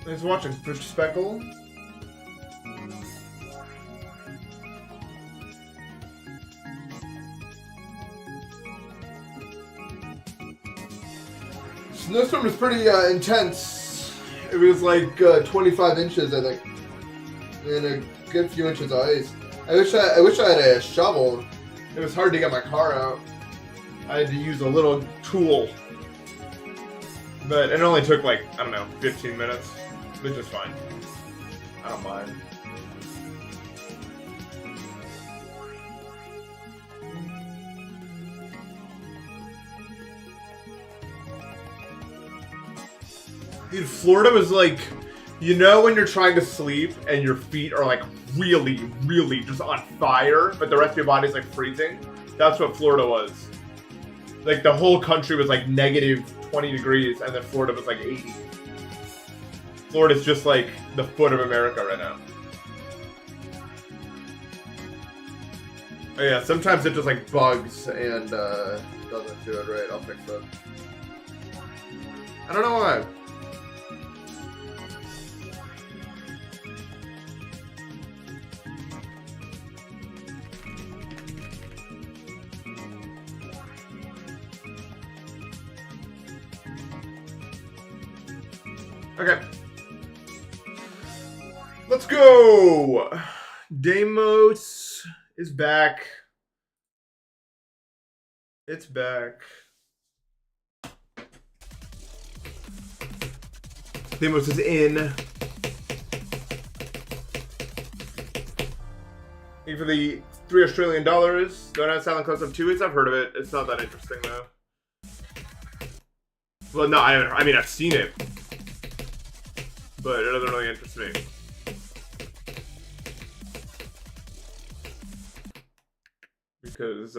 Thanks for watching, Fish Speckle. Snowstorm was pretty intense. It was like 25 inches, I think, and a good few inches of ice. I wish I had a shovel. It was hard to get my car out. I had to use a little tool, but it only took like, I don't know, 15 minutes, which is fine. I don't mind. Dude, Florida was like, you know when you're trying to sleep and your feet are like really, really just on fire, but the rest of your body's like freezing? That's what Florida was. Like the whole country was like negative 20 degrees and then Florida was like 80. Florida's just like the foot of America right now. Oh yeah, sometimes it just like bugs and doesn't do it right. I'll fix that. I don't know why. Okay. Let's go! Deimos is back. It's back. Deimos is in. Thank you for the $3 Australian. Going out Silent Close Up 2 weeks. I've heard of it. It's not that interesting though. Well, no, I mean, I've seen it. But it doesn't really interest me. Because,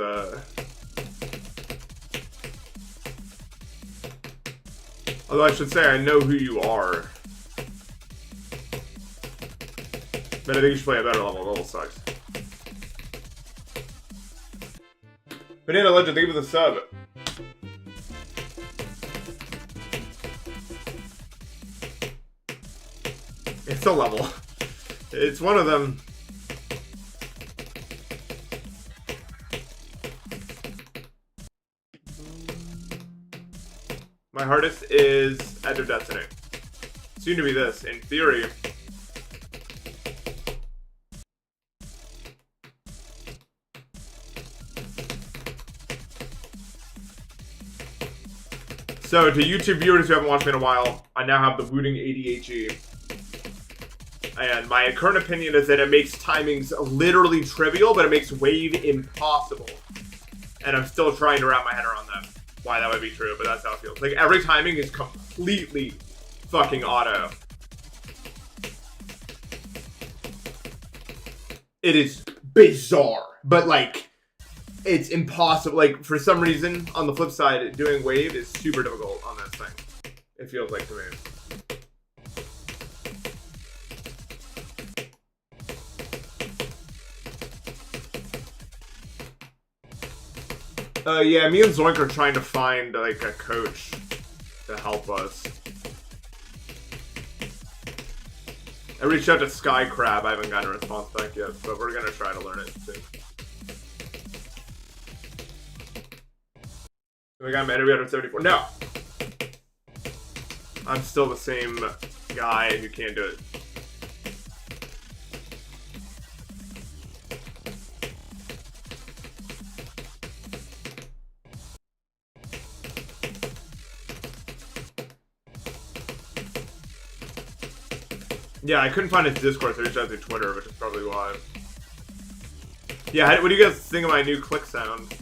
although I should say I know who you are. But I think you should play a better level. Level sucks. Banana Legend, thank you for the sub. It's a level. It's one of them. My hardest is Edge of Destiny. Soon to be this, in theory. So, to YouTube viewers who haven't watched me in a while, I now have the booting ADHD. And my current opinion is that it makes timings literally trivial, but it makes wave impossible. And I'm still trying to wrap my head around that. Why that would be true, but that's how it feels. Like, every timing is completely fucking auto. It is bizarre, but like, it's impossible. Like, for some reason, on the flip side, doing wave is super difficult on this thing. It feels like to me. Yeah, me and Zoink are trying to find, like, a coach to help us. I reached out to Sky Crab. I haven't gotten a response back yet, but we're gonna try to learn it soon. We got him at 174. No! I'm still the same guy who can't do it. Yeah, I couldn't find his Discord, so I reached out through Twitter, which is probably why. Yeah, what do you guys think of my new click sound?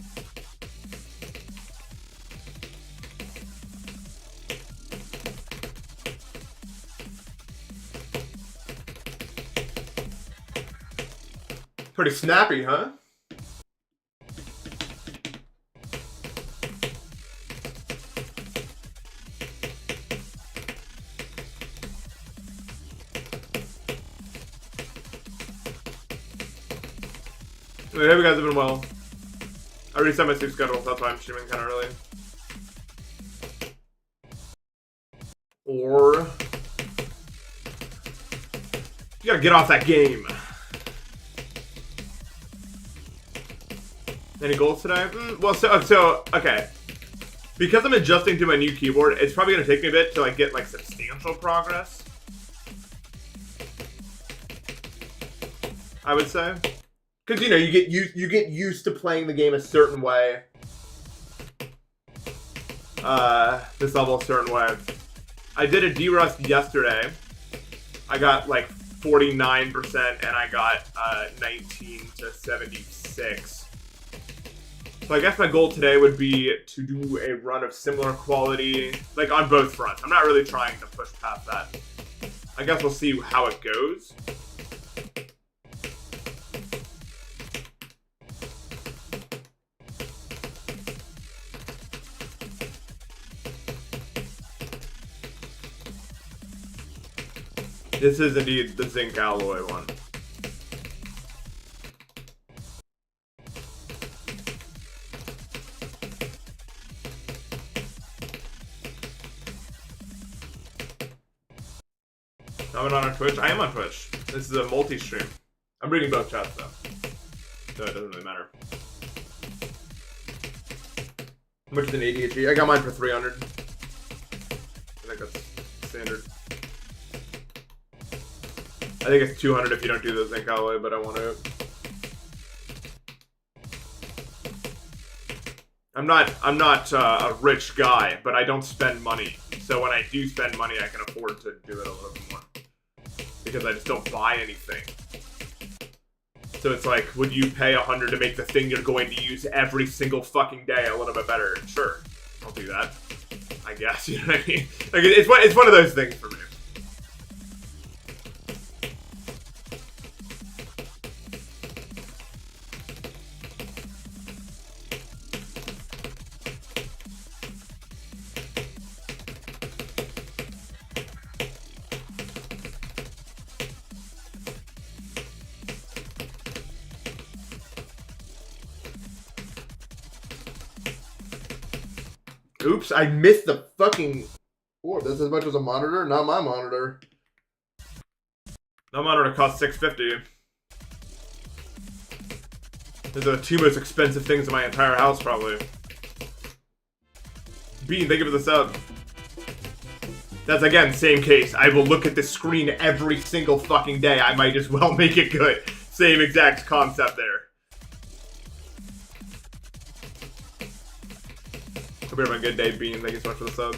Pretty snappy, huh? I hope you guys have been well. I reset my sleep schedule, that's why I'm streaming kind of early. Or You gotta get off that game. Any goals today? Well, so okay. Because I'm adjusting to my new keyboard, it's probably gonna take me a bit to like get like substantial progress. I would say, because you know you get used to playing the game a certain way. This level a certain way. I did a D-Rust yesterday. I got like 49% and I got 19 to 76. So I guess my goal today would be to do a run of similar quality, like on both fronts. I'm not really trying to push past that. I guess we'll see how it goes. This is indeed the zinc alloy one. I'm not on Twitch. I am on Twitch. This is a multi-stream. I'm reading both chats though, so it doesn't really matter. How much is an ADHD? I got mine for 300. I think that's standard. I think it's 200 if you don't do the zinc alloy, but I want to. I'm not a rich guy, but I don't spend money. So when I do spend money, I can afford to do it a little bit more. Because I just don't buy anything. So it's like, would you pay 100 to make the thing you're going to use every single fucking day a little bit better? Sure, I'll do that. I guess, you know what I mean? Like, it's one of those things for me. Oops, I missed the fucking board. That's as much as a monitor? Not my monitor. No monitor costs $650. Those are the two most expensive things in my entire house, probably. Bean, thank you for the sub. That's again, same case. I will look at the screen every single fucking day. I might as well make it good. Same exact concept there. Hope you're having a good day, Bean. Thank you so much for the sub.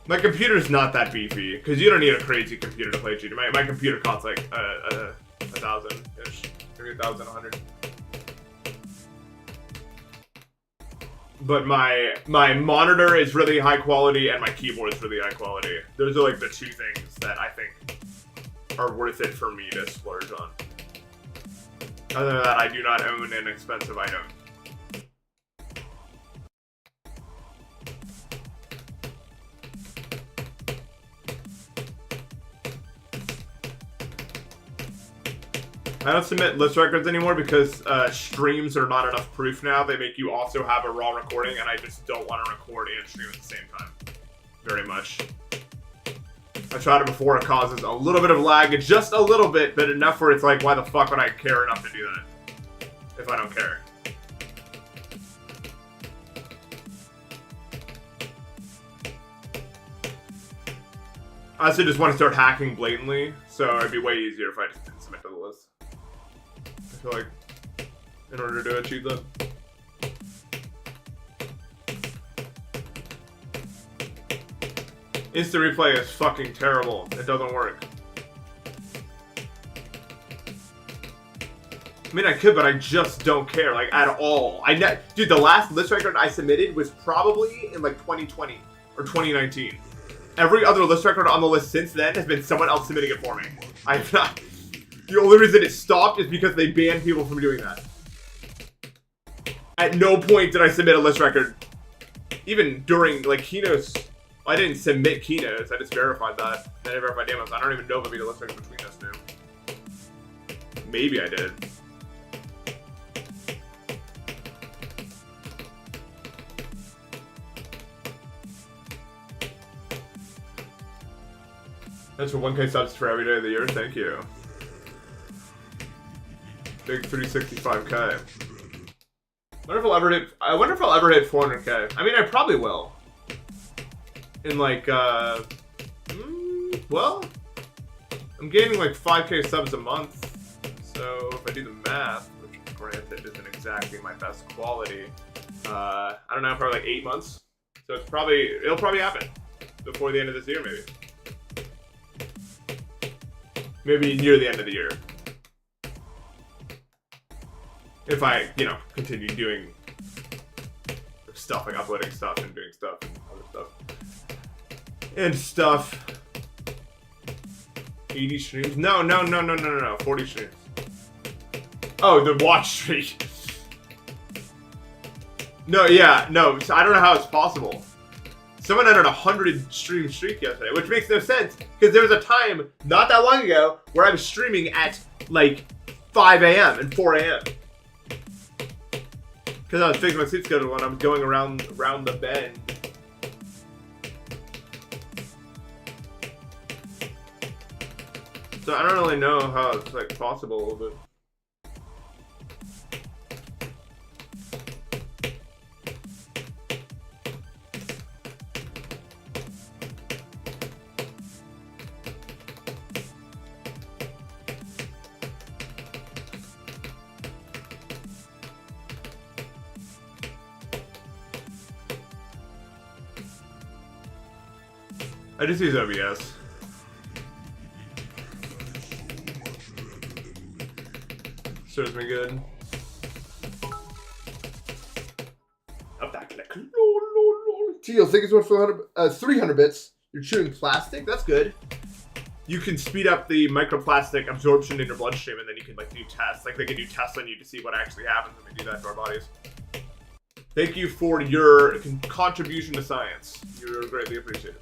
My computer's not that beefy, because you don't need a crazy computer to play Jeopardy. My computer costs like a $1,000-ish, maybe $1,100. But my monitor is really high quality and my keyboard is really high quality. Those are like the two things that I think are worth it for me to splurge on. Other than that, I do not own an expensive item. I don't submit list records anymore because streams are not enough proof now. They make you also have a raw recording, and I just don't want to record and stream at the same time. Very much. I tried it before. It causes a little bit of lag. Just a little bit, but enough where it's like, why the fuck would I care enough to do that? If I don't care. I also just want to start hacking blatantly, so it'd be way easier if I just didn't submit to the list. I feel like, in order to achieve that. Instant replay is fucking terrible. It doesn't work. I mean, I could, but I just don't care, like, at all. Dude, the last list record I submitted was probably in, like, 2020 or 2019. Every other list record on the list since then has been someone else submitting it for me. I have not. The only reason it stopped is because they banned people from doing that. At no point did I submit a list record. Even during, like, keynotes. I didn't submit keynotes, I just verified that. Then I verified demos. I don't even know if I made a list record between us two. Maybe I did. That's for 1K subs for every day of the year. Thank you. Big 365K. I wonder if I'll ever hit 400K. I mean, I probably will. In like, well, I'm gaining like 5K subs a month. So if I do the math, which granted isn't exactly my best quality, I don't know, probably like 8 months. So it'll probably happen before the end of this year, maybe. Maybe near the end of the year. If I, continue doing stuff, like uploading stuff and doing stuff and other stuff. 80 streams? No. 40 streams. Oh, the watch streak. No, yeah, no. So I don't know how it's possible. Someone entered a 100 stream streak yesterday, which makes no sense because there was a time not that long ago where I was streaming at like 5 a.m. and 4 a.m. Because I was fixing my sleep schedule when I was going around the bend. So I don't really know how it's like possible, but. I just use OBS. Serves me good. Up that click. Teal, think it's worth 300 bits. You're chewing plastic? That's good. You can speed up the microplastic absorption in your bloodstream, and then you can like do tests. Like they can do tests on you to see what actually happens when they do that to our bodies. Thank you for your contribution to science. You're greatly appreciated.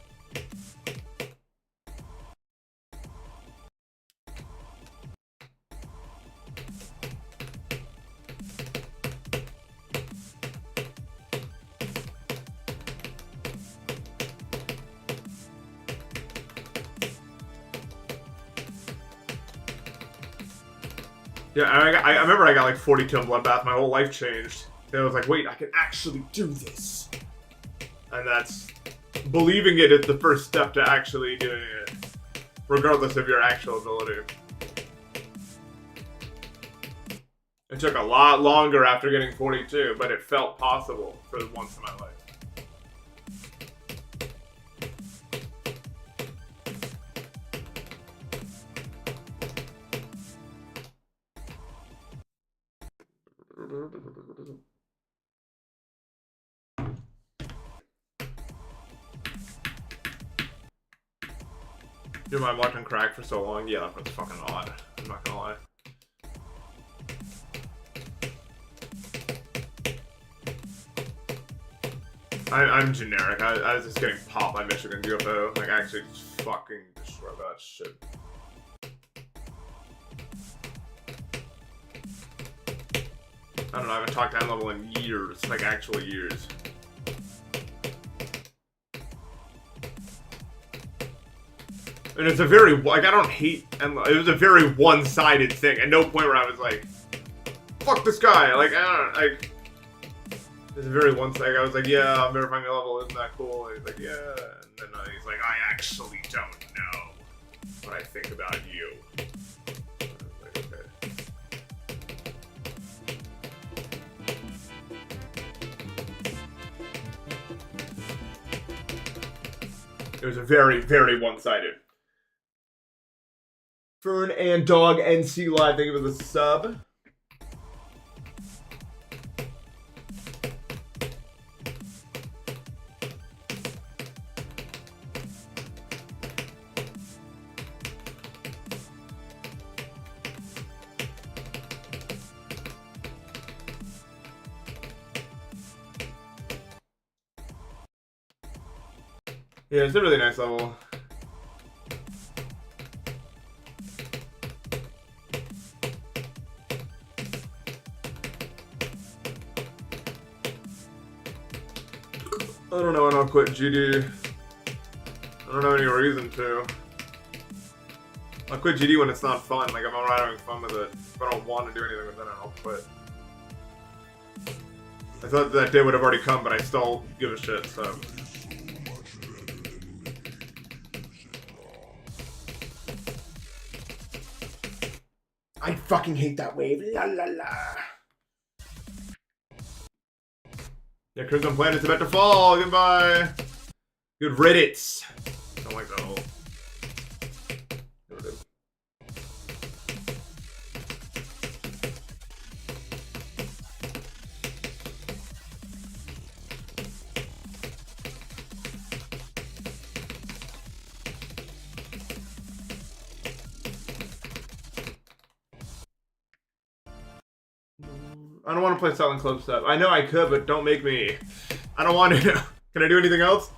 Yeah, I remember I got like 42 in Bloodbath. My whole life changed. And I was like, wait, I can actually do this. And that's... Believing it is the first step to actually doing it. Regardless of your actual ability. It took a lot longer after getting 42, but it felt possible for once in my life. Your mind locked on crack for so long? Yeah, that's fucking odd. I'm not gonna lie. I'm generic. I was just getting popped by Michigan UFO. Like, actually just fucking destroy that shit. I don't know, I haven't talked to endlevel in years. Like, actual years. And it's a very, like, I don't hate endlevel. It was a very one-sided thing. At no point where I was like, fuck this guy. Like, I don't know, like... It's a very one-sided. I was like, yeah, I'm verifying a level. Isn't that cool? And he's like, yeah. And then he's like, I actually don't know what I think about you. I was like, okay. It was a very, very one-sided. Fern and Dog NC Live, thank you for the sub. Yeah, it's a really nice level. I don't know when I'll quit GD. I don't have any reason to. I'll quit GD when it's not fun. Like, if I'm not having fun with it. If I don't want to do anything with it, I'll quit. I thought that day would have already come, but I still give a shit, so. I fucking hate that wave. La la la. Yeah, Crimson Planet's about to fall. Goodbye. Good riddance. Don't like that whole. Never did. I don't want to play Silent Club stuff. I know I could, but don't make me. I don't want to. Can I do anything else?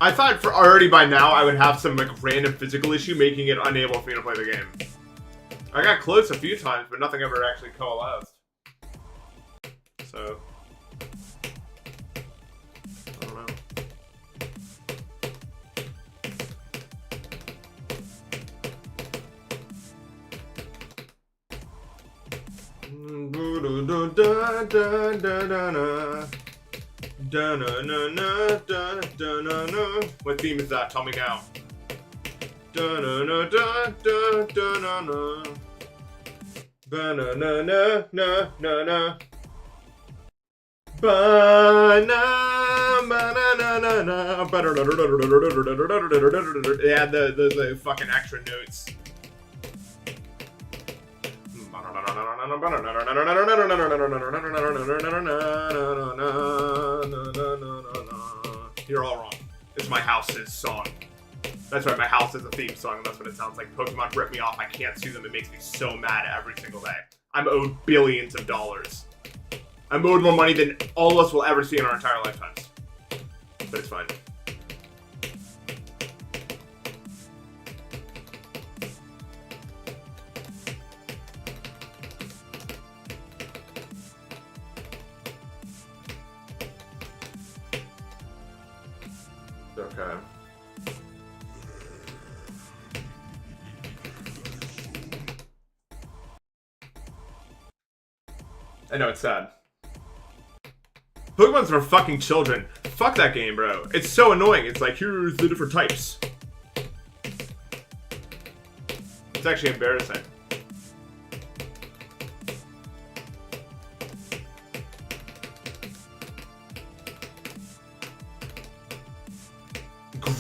I thought for already by now I would have some like random physical issue making it unable for me to play the game. I got close a few times, but nothing ever actually coalesced. So I don't know. What theme is that? Tell me now. Yeah, the fucking extra notes. You're all wrong. It's my house's song. That's right, my house is a theme song. That's what it sounds like. Pokemon rip me off. I can't sue them. It makes me so mad every single day. I'm owed billions of dollars. I'm owed more money than all of us will ever see in our entire lifetimes. But it's fine. Okay. I know, it's sad. Pokemon's for fucking children. Fuck that game, bro. It's so annoying. It's like, here's the different types. It's actually embarrassing.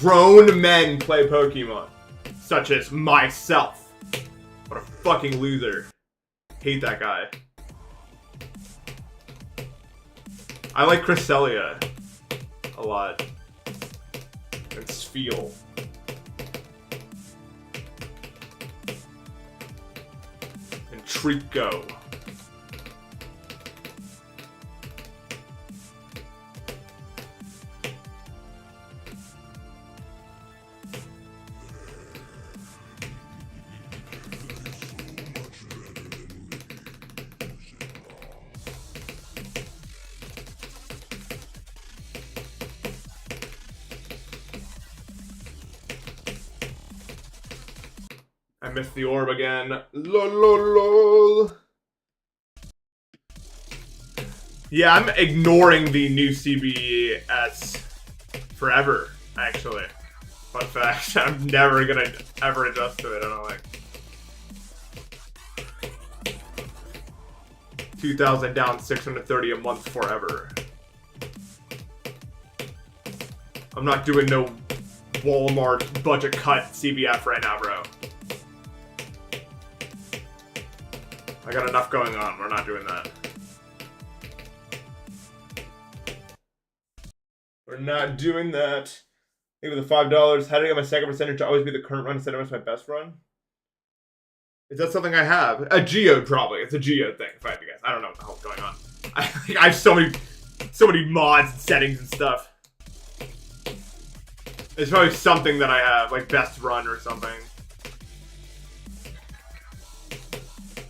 Grown men play Pokemon, such as myself. What a fucking loser. Hate that guy. I like Cresselia a lot. And Spheal. And Trico. I missed the orb again. Lol, lol, lol. Yeah, I'm ignoring the new CBS forever, actually. Fun fact, I'm never gonna ever adjust to it, I don't think. 2,000 down, 630 a month forever. I'm not doing no Walmart budget cut CBF right now, bro. I got enough going on. We're not doing that. We're not doing that. Maybe the $5. How did I get my second percentage to always be the current run instead of my best run? Is that something I have? A geode, probably. It's a geode thing, if I had to guess. I don't know what the hell's going on. I have so many mods and settings and stuff. It's probably something that I have, like best run or something.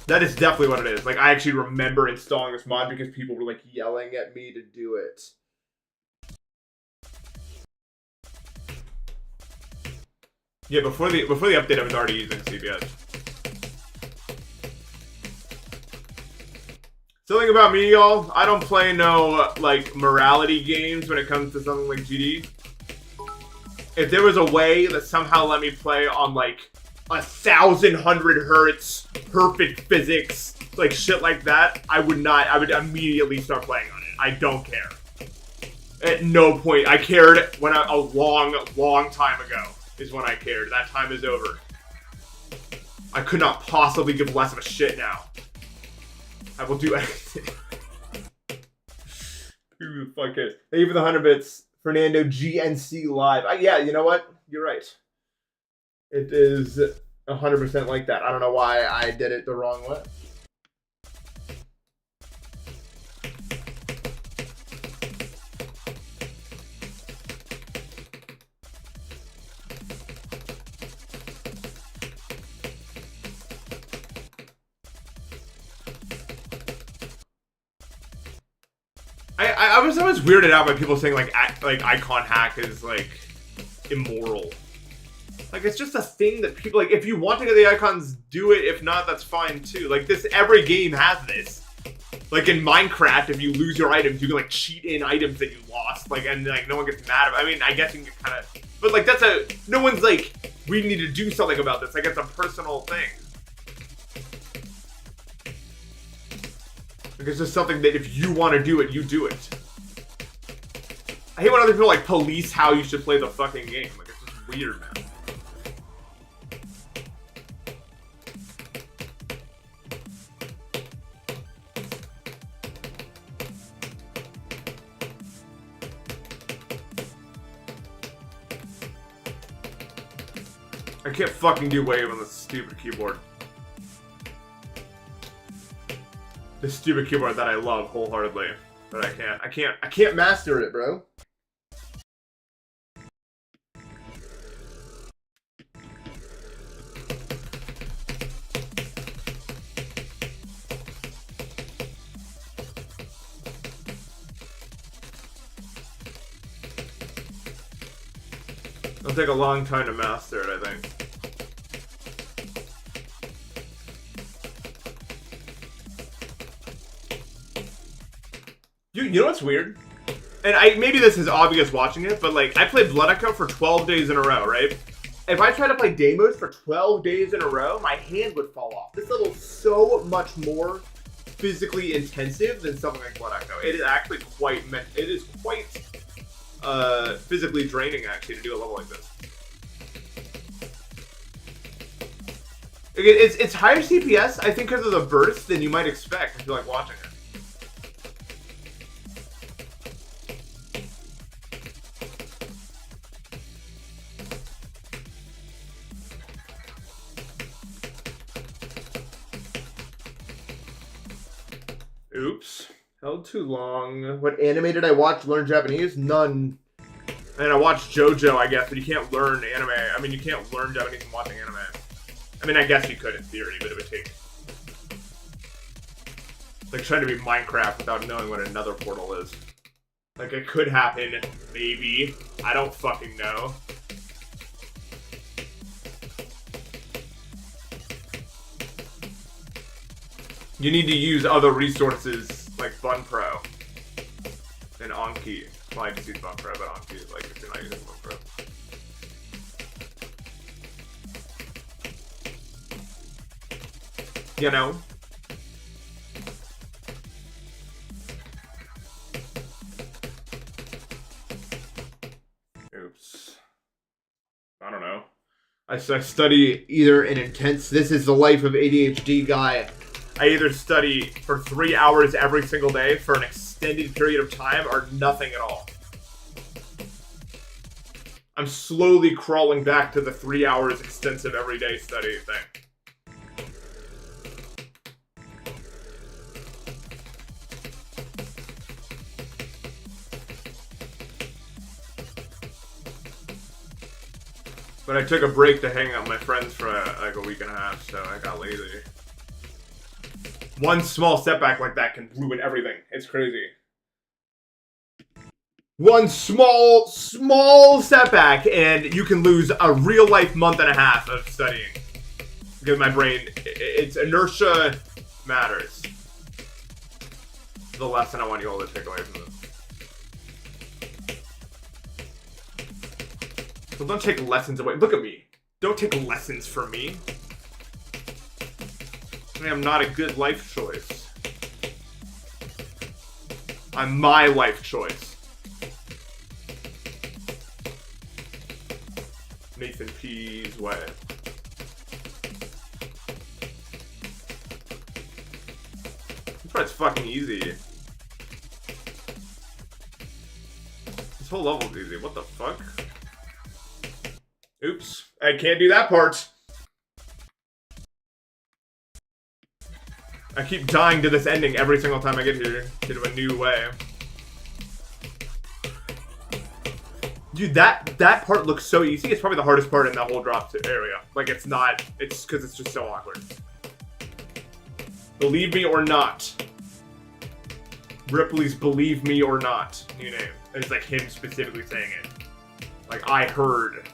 That is definitely what it is. Like, I actually remember installing this mod because people were, like, yelling at me to do it. Yeah, before the update, I was already using CBS. Something about me, y'all. I don't play no, like, morality games when it comes to something like GD. If there was a way that somehow let me play on, like, 1,100 hertz, perfect physics, like, shit like that, I would immediately start playing on it. I don't care. At no point. I cared when a long time ago is when I cared. That time is over. I could not possibly give less of a shit now. I will do anything. Who the fuck cares? Thank you for the 100 bits, Fernando GNC Live. Yeah, you know what? You're right. It is 100% like that. I don't know why I did it the wrong way. I was always weirded out by people saying like icon hack is like immoral. Like, it's just a thing that people like. If you want to get the icons, do it. If not, that's fine too. Like, this, every game has this. Like in Minecraft, if you lose your items, you can like cheat in items that you lost. Like, and like no one gets mad about. I mean, I guess you can kind of, but like that's no one's like, we need to do something about this. Like, it's a personal thing. Like, it's just something that if you want to do it, you do it. I hate when other people like police how you should play the fucking game. Like, it's just weird, man. I can't fucking do wave on this stupid keyboard. This stupid keyboard that I love wholeheartedly, but I can't master it, bro. It'll take a long time to master it, I think. You know what's weird? And maybe this is obvious watching it, but like, I played Blood Echo for 12 days in a row, right? If I tried to play Deimos for 12 days in a row, my hand would fall off. This level's so much more physically intensive than something like Blood Echo. It is actually quite physically draining, actually, to do a level like this. It's higher CPS, I think, because of the burst than you might expect if you like watching it. Oops. Held too long. What anime did I watch to learn Japanese? None. And I watched JoJo, I guess, but you can't learn anime. I mean, you can't learn Japanese from watching anime. I mean, I guess you could in theory, but it would take... like trying to be Minecraft without knowing what another portal is. Like, it could happen, maybe. I don't fucking know. You need to use other resources like Bunpro and Anki. Well, I just use Bunpro, but Anki is like if you're not using Bunpro. You know? Oops. I don't know. I study either an intense, this is the life of ADHD guy. I either study for 3 hours every single day for an extended period of time or nothing at all. I'm slowly crawling back to the 3 hours extensive everyday study thing. But I took a break to hang out with my friends for like a week and a half, so I got lazy. One small setback like that can ruin everything. It's crazy. One small setback, and you can lose a real-life month and a half of studying. Because my brain, its inertia matters. The lesson I want you all to take away from this. So don't take lessons away. Look at me. Don't take lessons from me. I mean, I'm not a good life choice. I'm my life choice. Nathan P's way. This part's fucking easy. This whole level's easy. What the fuck? Oops. I can't do that part. I keep dying to this ending every single time I get here. Into a new way. Dude, that part looks so easy. It's probably the hardest part in that whole drop area. Like, it's not. It's because it's just so awkward. Believe me or not. Ripley's Believe Me or Not. New name. It's like him specifically saying it. Like, I heard.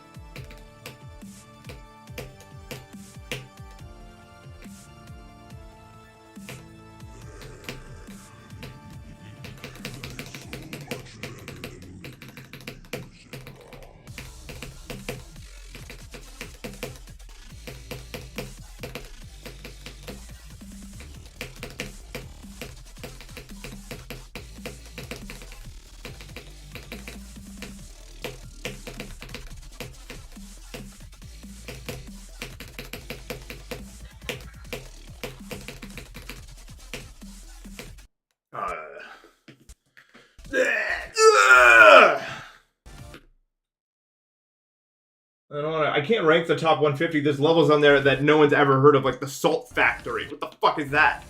I can't rank the top 150. There's levels on there that no one's ever heard of, like the Salt Factory. What the fuck is that?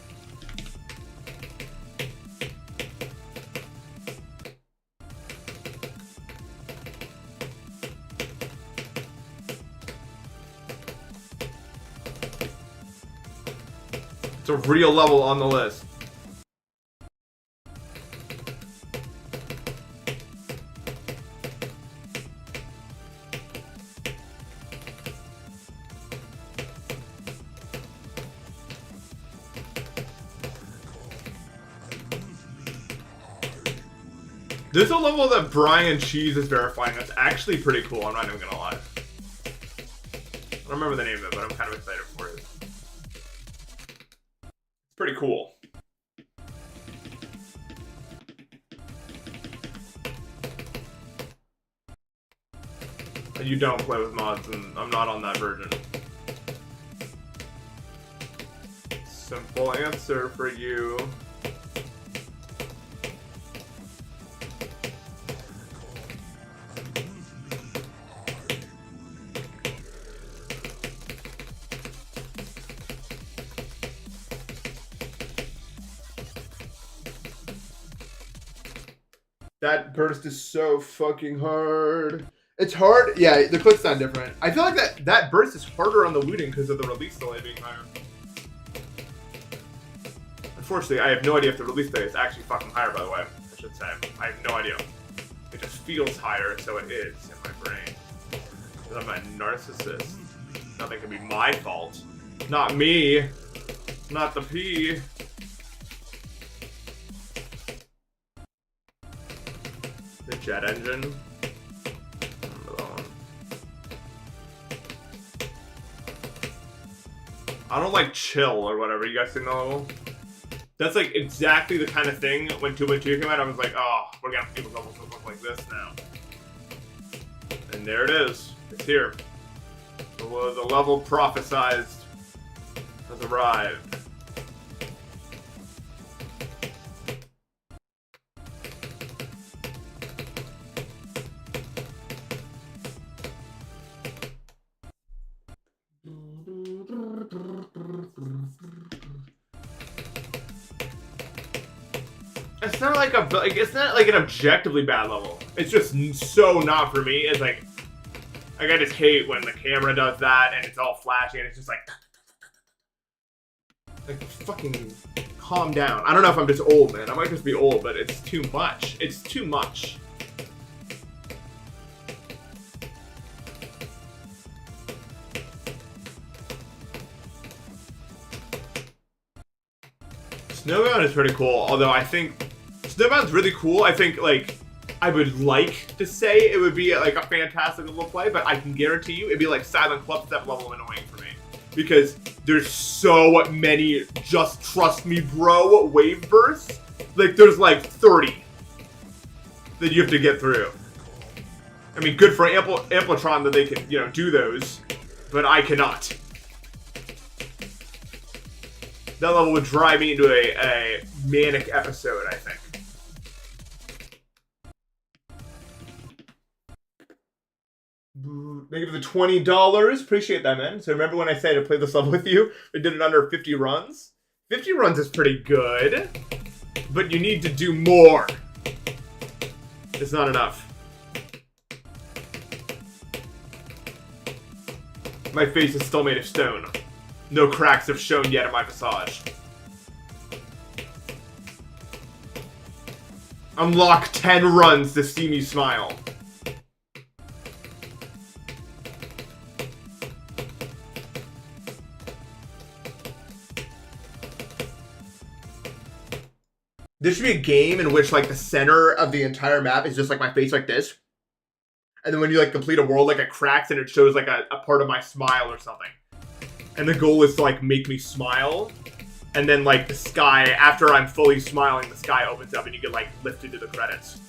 It's a real level on the list. There's a level that Brian Cheese is verifying that's actually pretty cool, I'm not even gonna lie. I don't remember the name of it, but I'm kind of excited for it. It's pretty cool. You don't play with mods, and I'm not on that version. Simple answer for you. That burst is so fucking hard. It's hard. Yeah, the clicks sound different. I feel like that burst is harder on the looting because of the release delay being higher. Unfortunately, I have no idea if the release delay is actually fucking higher, by the way. I should say. I have no idea. It just feels higher, so it is in my brain. Because I'm a narcissist. Nothing can be my fault. Not me. Not the P. The jet engine. I don't like chill or whatever. You guys seen that level? That's like exactly the kind of thing when 2.2 came out. I was like, oh, we're gonna have people's levels look like this now. And there it is. It's here. The level prophesized has arrived. It's not like an objectively bad level. It's just so not for me. It's like I just hate when the camera does that and it's all flashy and it's just like fucking calm down. I don't know if I'm just old, man. I might just be old, but it's too much. It's too much. Snowbound is pretty cool, although I think Snowbound's really cool. I think, like, I would like to say it would be, like, a fantastic level play, but I can guarantee you it'd be, like, Silent Club Step level annoying for me. Because there's so many just trust me, bro, wave bursts. Like, there's, like, 30 that you have to get through. I mean, good for Amplitron that they can, you know, do those, but I cannot. That level would drive me into a manic episode, I think. Thank you for the $20. Appreciate that, man. So remember when I said to play this level with you? I did it under 50 runs. 50 runs is pretty good, but you need to do more. It's not enough. My face is still made of stone. No cracks have shown yet in my visage. Unlock 10 runs to see me smile. There should be a game in which, like, the center of the entire map is just, like, my face like this. And then when you, like, complete a world, like, it cracks and it shows, like, a part of my smile or something. And the goal is to, like, make me smile. And then, like, the sky, after I'm fully smiling, the sky opens up and you get, like, lifted to the credits.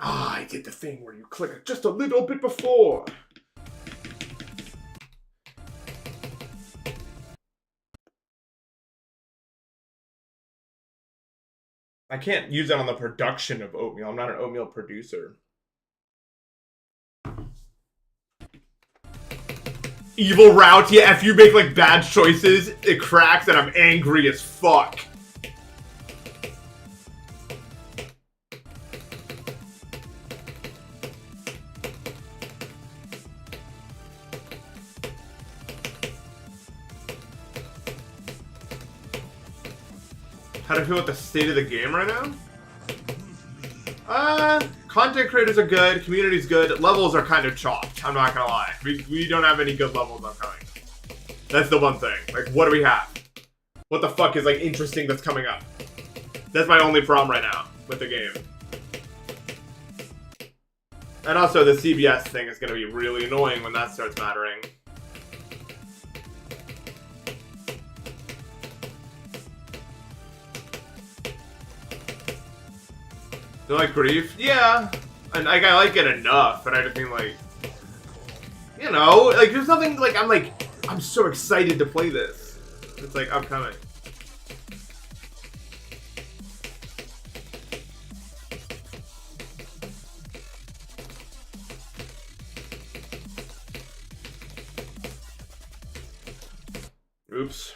I did the thing where you click it just a little bit before. I can't use that on the production of oatmeal. I'm not an oatmeal producer. Evil route. Yeah, if you make, like, bad choices, it cracks and I'm angry as fuck. How do I feel about the state of the game right now? Content creators are good, community's good, levels are kind of chopped, I'm not gonna lie. We don't have any good levels upcoming. That's the one thing. Like, what do we have? What the fuck is, like, interesting that's coming up? That's my only problem right now with the game. And also, the CBS thing is gonna be really annoying when that starts mattering. Do you like Grief? Yeah. And like, I like it enough, but I just mean, like, you know, like, there's nothing, like, I'm so excited to play this. It's like, upcoming. Oops.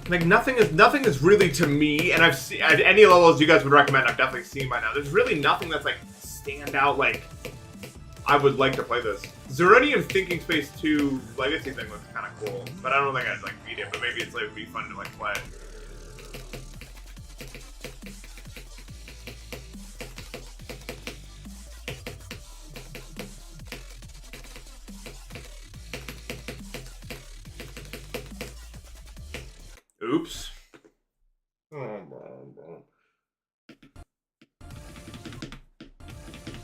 Like, nothing is really, to me, and I've seen any levels you guys would recommend, I've definitely seen by now. There's really nothing that's, like, stand out, like, I would like to play this. Zeronium Thinking Space 2 Legacy thing looks kind of cool, but I don't think I'd, like, beat it, but maybe it's, like, would be fun to, like, play. Oops.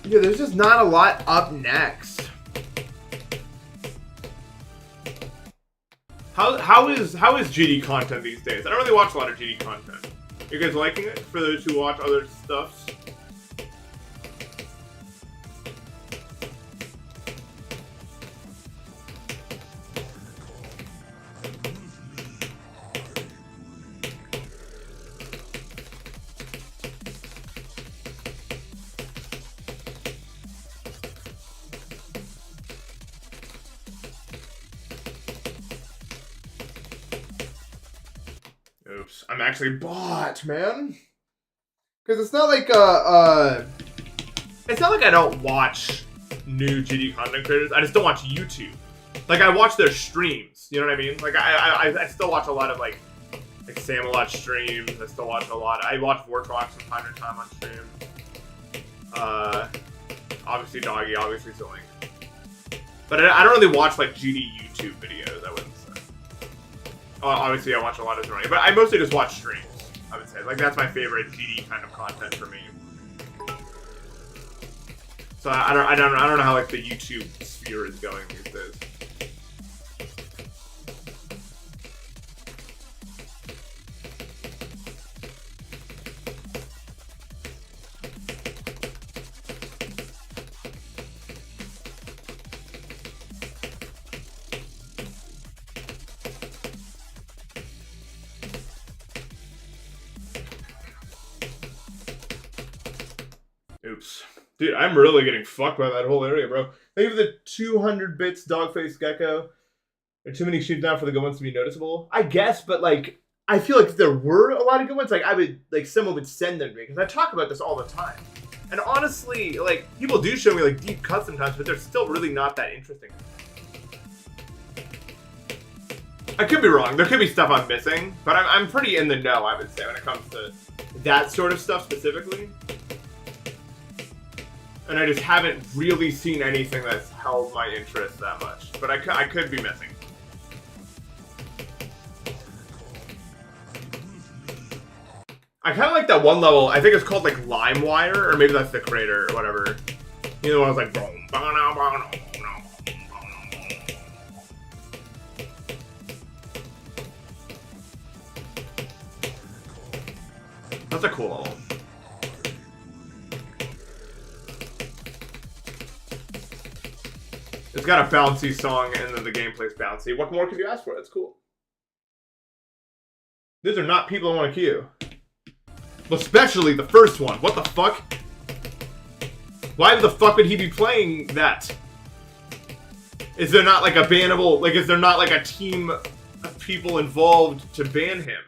Yeah, there's just not a lot up next. How is GD content these days? I don't really watch a lot of GD content. You guys liking it? For those who watch other stuffs? Oops, I'm actually bought, man. Because it's not like It's not like I don't watch new GD content creators. I just don't watch YouTube. Like, I watch their streams. You know what I mean? Like, I still watch a lot of like Sam-a-lot streams. I still watch a lot. I watch Wartalk from time to time on stream. Obviously Doggy, obviously Zoink. But I don't really watch like GD YouTube videos, I wouldn't say. Obviously I watch a lot of Zoink, but I mostly just watch streams, I would say. Like, that's my favorite GD kind of content for me. So I don't know how like the YouTube sphere is going these days. Oops. Dude, I'm really getting fucked by that whole area, bro. Thank you for the 200 bits, Dogface Gecko. There are too many shoots down for the good ones to be noticeable. I guess, but like, I feel like if there were a lot of good ones, like I would, like someone would send them to me, because I talk about this all the time. And honestly, like, people do show me like deep cuts sometimes, but they're still really not that interesting. I could be wrong. There could be stuff I'm missing, but I'm pretty in the know, I would say, when it comes to that sort of stuff specifically. And I just haven't really seen anything that's held my interest that much. But I could be missing. I kind of like that one level. I think it's called like LimeWire, or maybe that's the creator or whatever. You know, one was like boom, that's a cool level. It's got a bouncy song, and then the gameplay's bouncy. What more could you ask for? That's cool. These are not people I want to queue. Especially the first one. What the fuck? Why the fuck would he be playing that? Is there not like a bannable... Like, is there not like a team of people involved to ban him?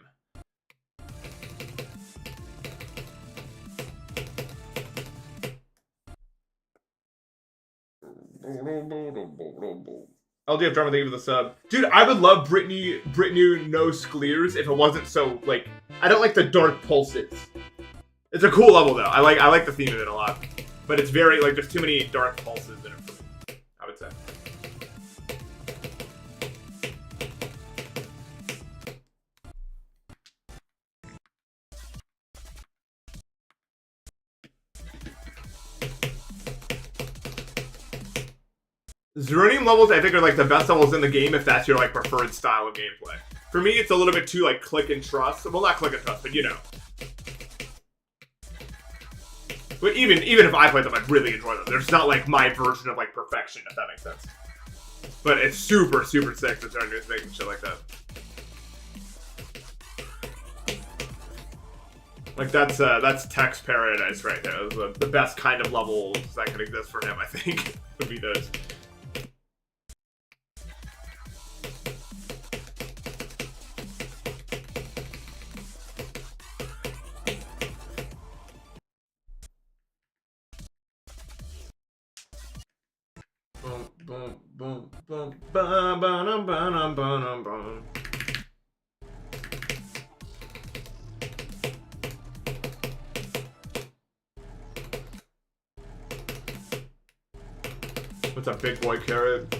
LDF Drama, thank you for the sub. Dude, I would love Britney No Sclears if it wasn't so, like... I don't like the dark pulses. It's a cool level, though. I like the theme of it a lot. But it's very, like, there's too many dark pulses in it for me, I would say. Zeronium levels, I think, are like the best levels in the game if that's your like preferred style of gameplay. For me, it's a little bit too like click and trust. Well, not click and trust, but you know. But even if I play them, I'd really enjoy them. There's not like my version of like perfection, if that makes sense. But it's super sick that Zeronium is making shit like that. Like that's Text Paradise right there. The best kind of levels that could exist for him, I think, would be those. What's up, big boy carrot?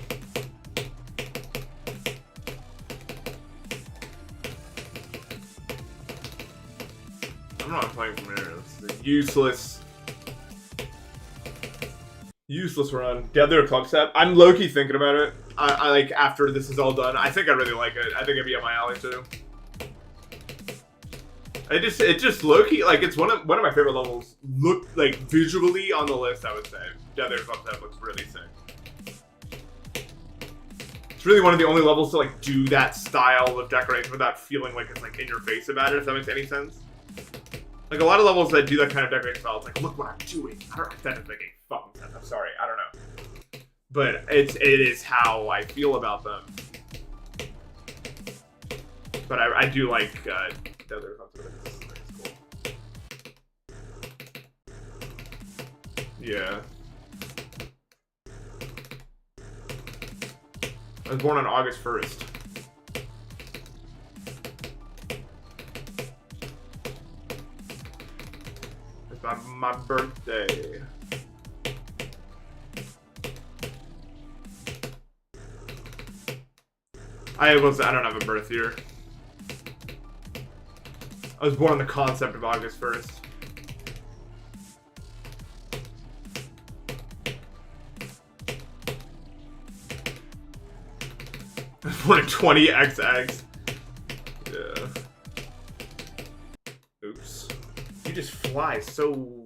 I'm not playing from here. This is a useless run. Gather a club set. I'm low-key thinking about it. I like after this is all done. I think I really like it. I think it'd be up my alley too. It just low-key, like, it's one of my favorite levels. Look, like, visually on the list, I would say. Gather a club set looks really sick. It's really one of the only levels to like do that style of decoration without feeling like it's like in your face about it, if that makes any sense. Like a lot of levels that do that kind of decorating style, it's like, look what I'm doing. I don't know if that doesn't make any fucking sense. I'm sorry, I don't know. But it is how I feel about them. But I do like deadlier consequences. Cool. Yeah. I was born on August 1st. It's my birthday. I don't have a birth year. I was born on the concept of August 1st. I was born in 20XX. Yeah. Oops. You just fly so...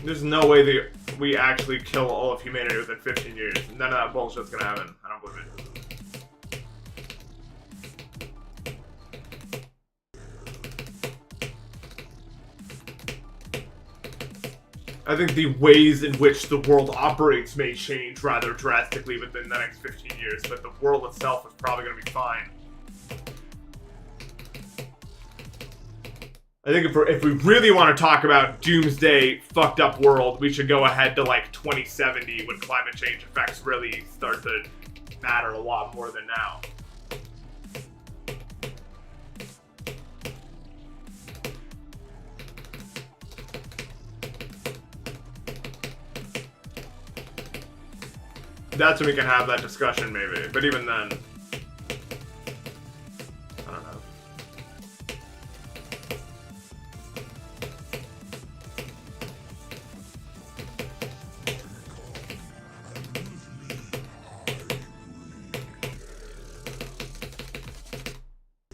There's no way that we actually kill all of humanity within 15 years. None of that bullshit's gonna happen. I don't believe it. I think the ways in which the world operates may change rather drastically within the next 15 years, but the world itself is probably gonna be fine. I think if we really want to talk about doomsday, fucked up world, we should go ahead to like 2070 when climate change effects really start to matter a lot more than now. That's when we can have that discussion maybe, but even then, I don't know.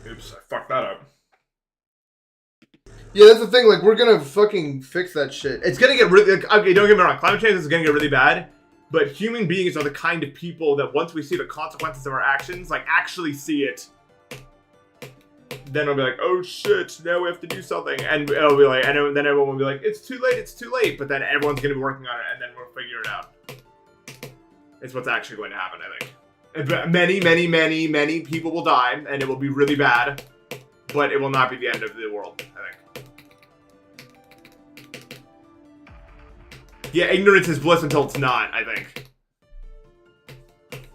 Oops, I fucked that up. Yeah, that's the thing. Like, we're gonna fucking fix that shit. It's gonna get really... Okay, don't get me wrong. Climate change is gonna get really bad. But human beings are the kind of people that once we see the consequences of our actions, like, actually see it, then we'll be like, oh shit, now we have to do something. And it'll be like... And then everyone will be like, it's too late. But then everyone's gonna be working on it, and then we'll figure it out. It's what's actually going to happen, I think. Many people will die, and it will be really bad, but it will not be the end of the world, I think. Yeah, ignorance is bliss until it's not, I think.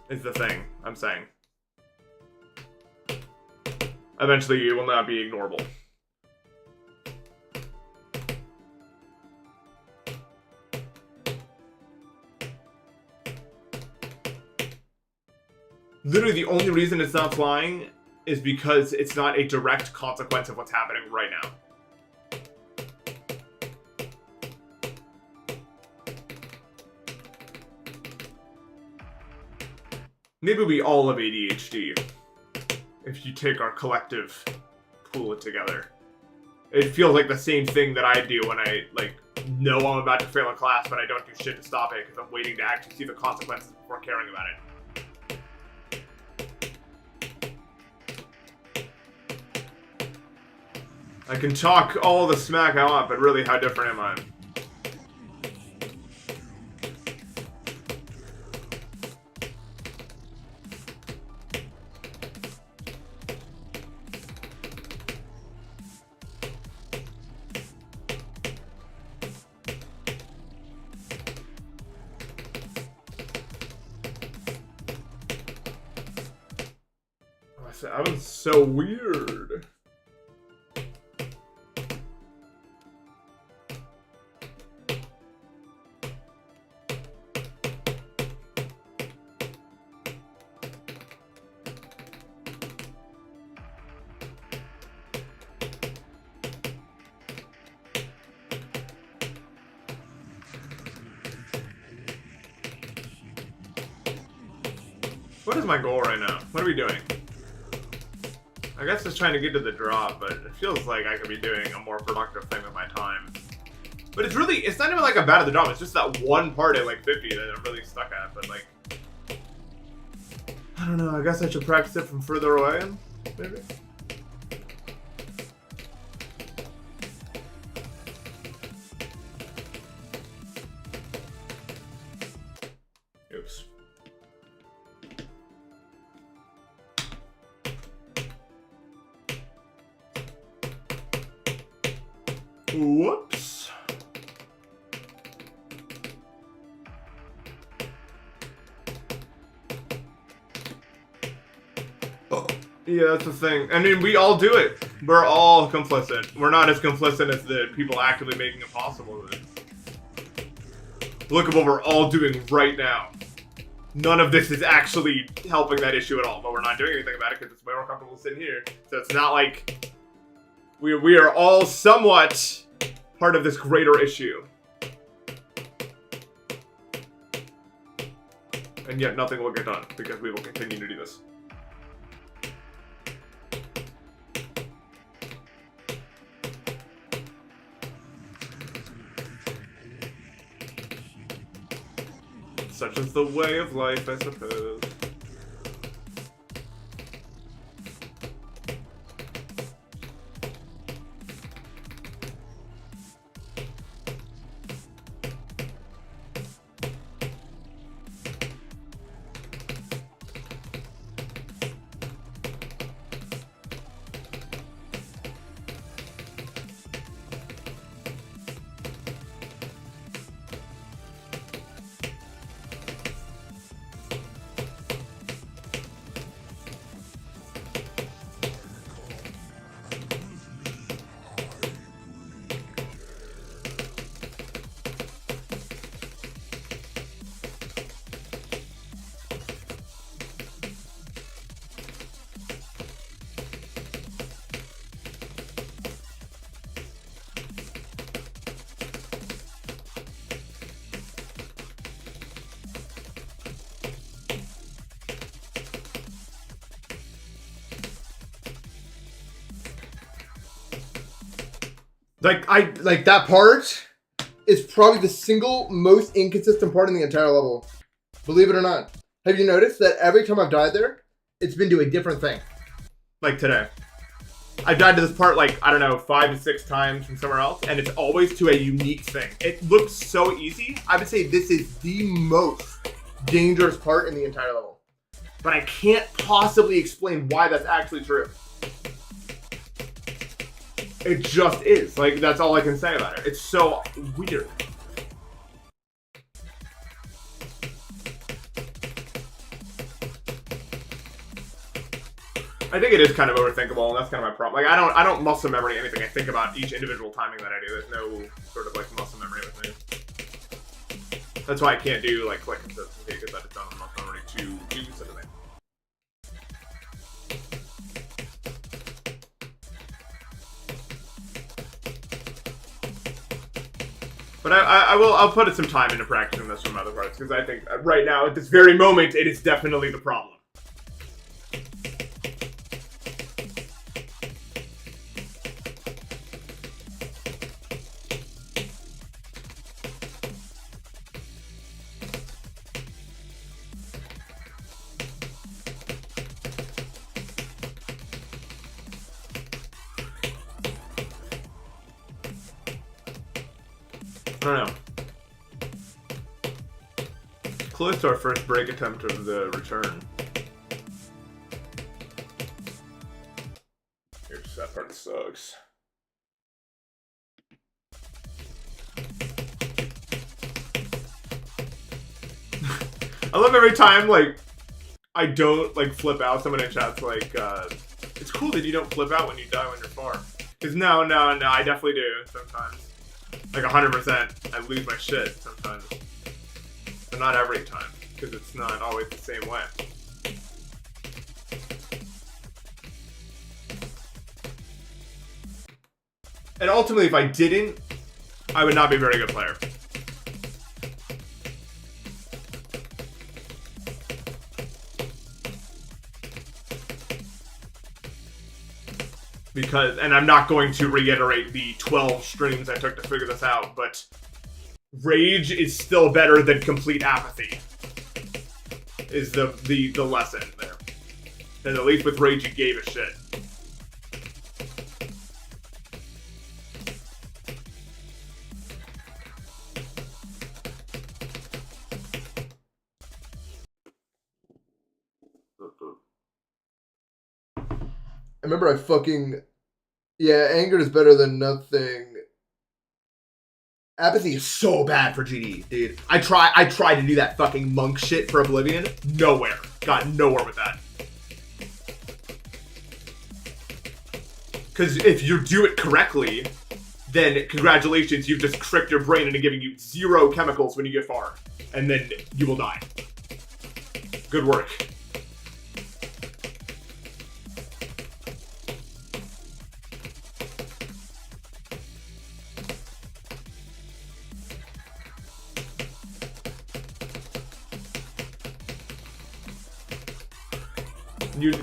Is the thing I'm saying. Eventually, it will not be ignorable. Literally, the only reason it's not flying is because it's not a direct consequence of what's happening right now. Maybe we all have ADHD. If you take our collective, pull it together. It feels like the same thing that I do when I, like, know I'm about to fail a class, but I don't do shit to stop it because I'm waiting to actually see the consequences before caring about it. I can talk all the smack I want, but really, how different am I? That was so weird. What is my goal right now? What are we doing? I guess just trying to get to the drop, but it feels like I could be doing a more productive thing with my time. But it's really, it's not even like I'm bad at the drop, it's just that one part at like 50 that I'm really stuck at, but like... I don't know, I guess I should practice it from further away, maybe? Whoops. Oh. Yeah, that's the thing. I mean, we all do it. We're all complicit. We're not as complicit as the people actively making it possible. Look at what we're all doing right now. None of this is actually helping that issue at all, but we're not doing anything about it because it's way more comfortable sitting here. So it's not like we are all somewhat part of this greater issue. And yet nothing will get done because we will continue to do this. Such is the way of life, I suppose. Like that part is probably the single most inconsistent part in the entire level. Believe it or not. Have you noticed that every time I've died there, it's been to a different thing? Like today. I've died to this part like, I don't know, 5 to 6 times from somewhere else, and it's always to a unique thing. It looks so easy. I would say this is the most dangerous part in the entire level. But I can't possibly explain why that's actually true. It just is. Like, that's all I can say about it. It's so weird. I think it is kind of overthinkable, and that's kind of my problem. Like, I don't muscle memory anything. I think about each individual timing that I do. There's no sort of, like, muscle memory with me. That's why I can't do, like, click consistency, because that is done with muscle memory to do such a thing. But I'll put some time into practicing this from other parts, because I think right now, at this very moment, it is definitely the problem. I don't know. Close to our first break attempt of the return. Here's that part sucks. I love every time, like, I don't, like, flip out. Someone in chat's like, it's cool that you don't flip out when you die when you're far. Because no, I definitely do sometimes. Like 100%, I lose my shit sometimes. But not every time, because it's not always the same way. And ultimately, if I didn't, I would not be a very good player. Because, and I'm not going to reiterate the 12 streams I took to figure this out, but rage is still better than complete apathy. Is the lesson there. And at least with rage you gave a shit. I remember yeah, anger is better than nothing. Apathy is so bad for GD, dude. I tried to do that fucking monk shit for Oblivion. Nowhere. Got nowhere with that. Because if you do it correctly, then congratulations, you've just tricked your brain into giving you 0 chemicals when you get far. And then you will die. Good work.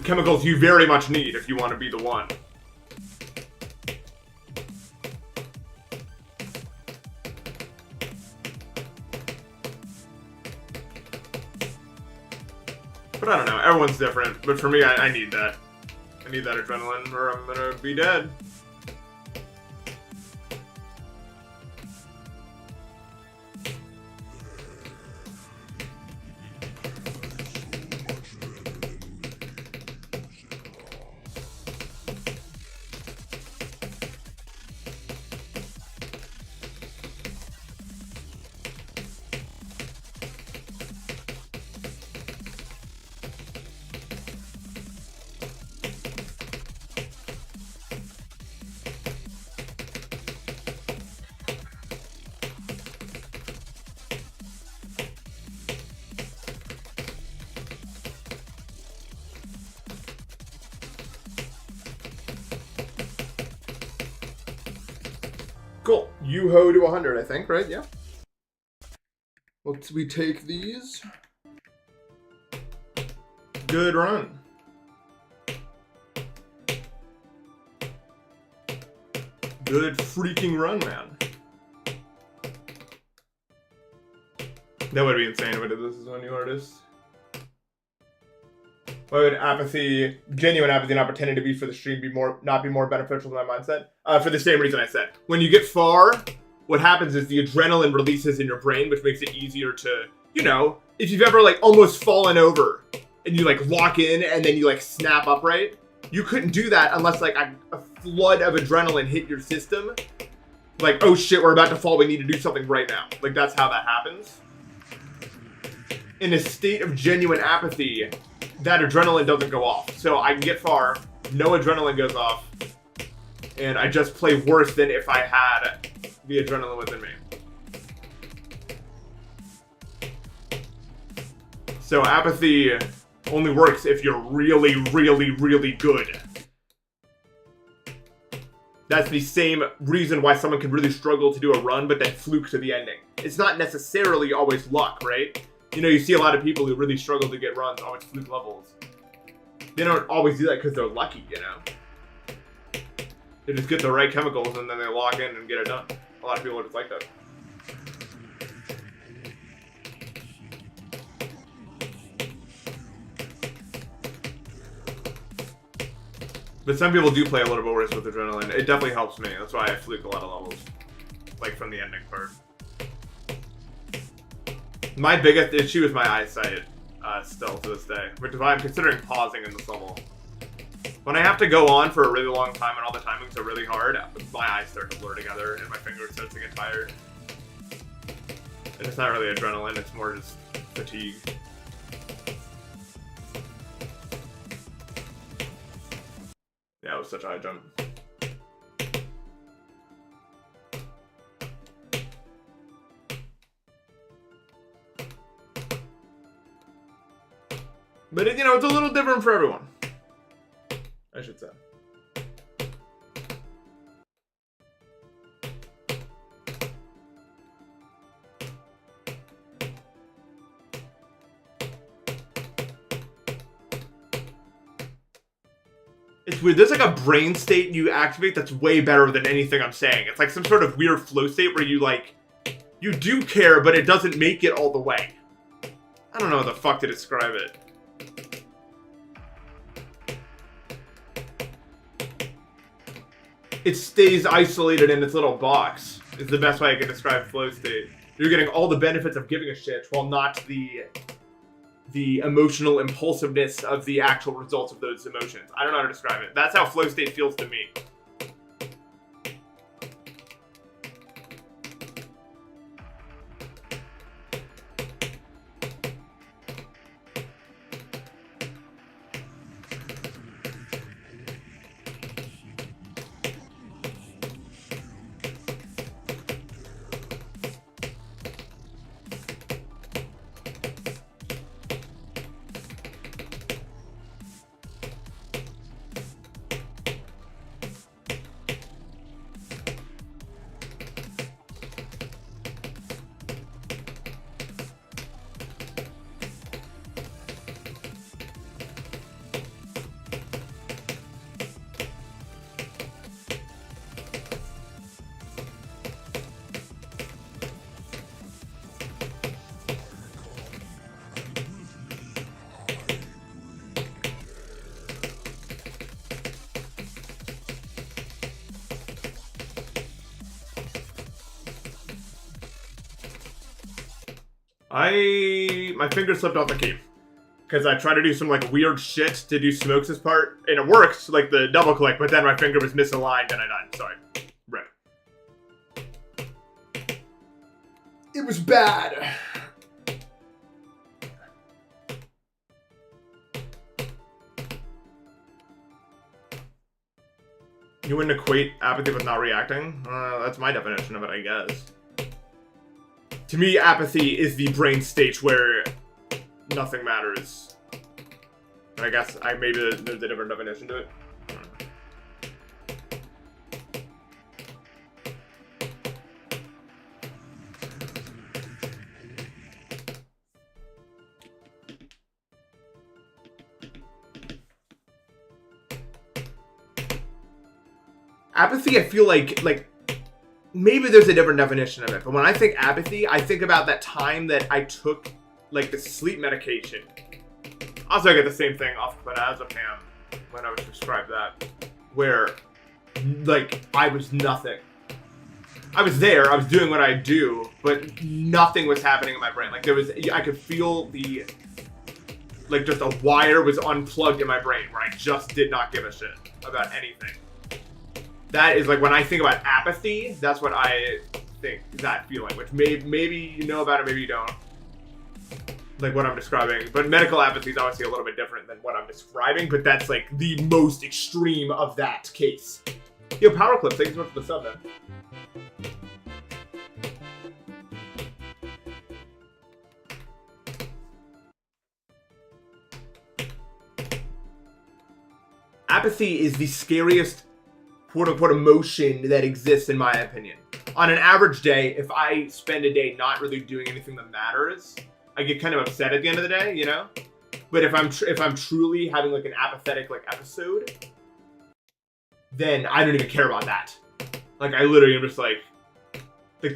Chemicals you very much need if you want to be the one. But I don't know, everyone's different. But for me, I need that. I need that adrenaline or I'm gonna be dead. Cool. You-ho to 100, I think, right? Yeah. Let's we take these. Good run. Good freaking run, man. That would be insane if I did this as a new artist. Why would apathy, genuine apathy and opportunity to be for the stream not be more beneficial to my mindset? For the same reason I said. When you get far, what happens is the adrenaline releases in your brain, which makes it easier to, you know, if you've ever like almost fallen over and you like lock in and then you like snap upright, you couldn't do that unless like a flood of adrenaline hit your system. Like, oh shit, we're about to fall, we need to do something right now. Like that's how that happens. In a state of genuine apathy, that adrenaline doesn't go off. So I can get far, no adrenaline goes off, and I just play worse than if I had the adrenaline within me. So apathy only works if you're really, really, really good. That's the same reason why someone can really struggle to do a run, but then fluke to the ending. It's not necessarily always luck, right? You know, you see a lot of people who really struggle to get runs, always fluke levels. They don't always do that because they're lucky, you know? They just get the right chemicals and then they log in and get it done. A lot of people are just like that. But some people do play a little bit worse with adrenaline. It definitely helps me. That's why I fluke a lot of levels. Like from the ending part. My biggest issue is my eyesight, still to this day, which is why I'm considering pausing in this level. When I have to go on for a really long time and all the timings are really hard, my eyes start to blur together and my fingers start to get tired. And it's not really adrenaline, it's more just fatigue. Yeah, it was such a high jump. But, you know, it's a little different for everyone, I should say. It's weird. There's like a brain state you activate that's way better than anything I'm saying. It's like some sort of weird flow state where you like, you do care, but it doesn't make it all the way. I don't know how the fuck to describe it. It stays isolated in its little box, is the best way I can describe flow state. You're getting all the benefits of giving a shit while not the emotional impulsiveness of the actual results of those emotions. I don't know how to describe it. That's how flow state feels to me. My finger slipped off the key. Because I tried to do some like weird shit to do Smokes' part, and it worked, like the double click, but then my finger was misaligned and I died. Sorry. Rip. It was bad. You wouldn't equate apathy with not reacting? That's my definition of it, I guess. To me, apathy is the brain state where nothing matters. And I guess maybe there's a different definition to it. Apathy, I feel like maybe there's a different definition of it, but when I think apathy, I think about that time that I took like the sleep medication. Also, I get the same thing off clonazepam when I was prescribed that, where like I was nothing. I was there, I was doing what I do, but nothing was happening in my brain. Like I could feel like just a wire was unplugged in my brain where I just did not give a shit about anything. That is like when I think about apathy, that's what I think, that feeling, which maybe you know about it, maybe you don't. Like what I'm describing. But medical apathy is obviously a little bit different than what I'm describing, but that's like the most extreme of that case. Yo, Power Clip, thank you so much for the sub, man. Apathy is the scariest quote-unquote emotion that exists, in my opinion. On an average day, if I spend a day not really doing anything that matters, I get kind of upset at the end of the day, you know? But if I'm truly having like an apathetic like episode, then I don't even care about that. Like I literally am just like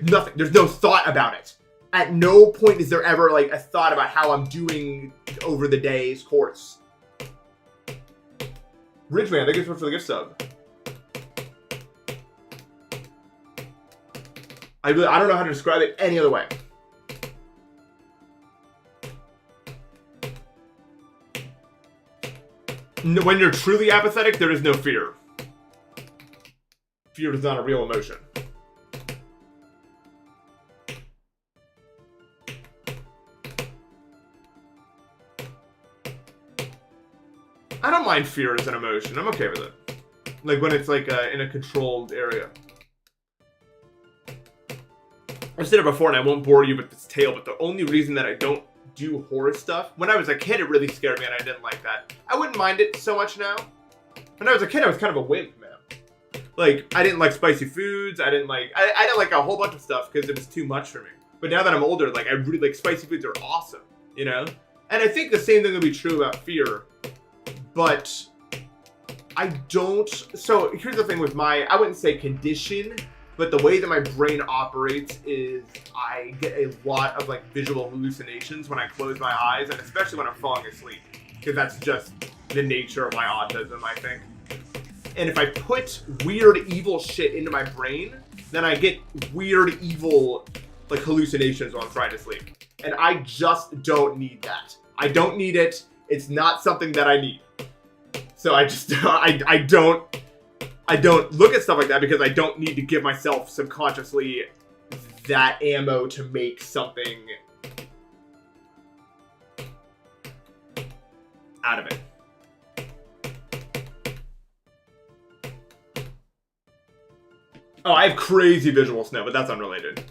nothing. There's no thought about it. At no point is there ever like a thought about how I'm doing over the day's course. Ridgeman, thank you so much for the gift sub. I don't know how to describe it any other way. When you're truly apathetic, there is no fear. Fear is not a real emotion. I don't mind fear as an emotion. I'm okay with it. Like when it's like in a controlled area. I've said it before and I won't bore you with this tale, but the only reason that I don't do horror stuff, when I was a kid it really scared me and I didn't like that. I wouldn't mind it so much now. When I was a kid I was kind of a wimp, man. Like, I didn't like spicy foods, I didn't like a whole bunch of stuff because it was too much for me. But now that I'm older, like, I really, like, spicy foods are awesome, you know? And I think the same thing would be true about fear, but I don't, so here's the thing with I wouldn't say condition, but the way that my brain operates is I get a lot of like visual hallucinations when I close my eyes, and especially when I'm falling asleep, because that's just the nature of my autism, I think. And if I put weird, evil shit into my brain, then I get weird, evil like hallucinations while I'm trying to sleep. And I just don't need that. I don't need it. It's not something that I need. So I just, I don't look at stuff like that because I don't need to give myself subconsciously that ammo to make something out of it. Oh, I have crazy visual snow, but that's unrelated.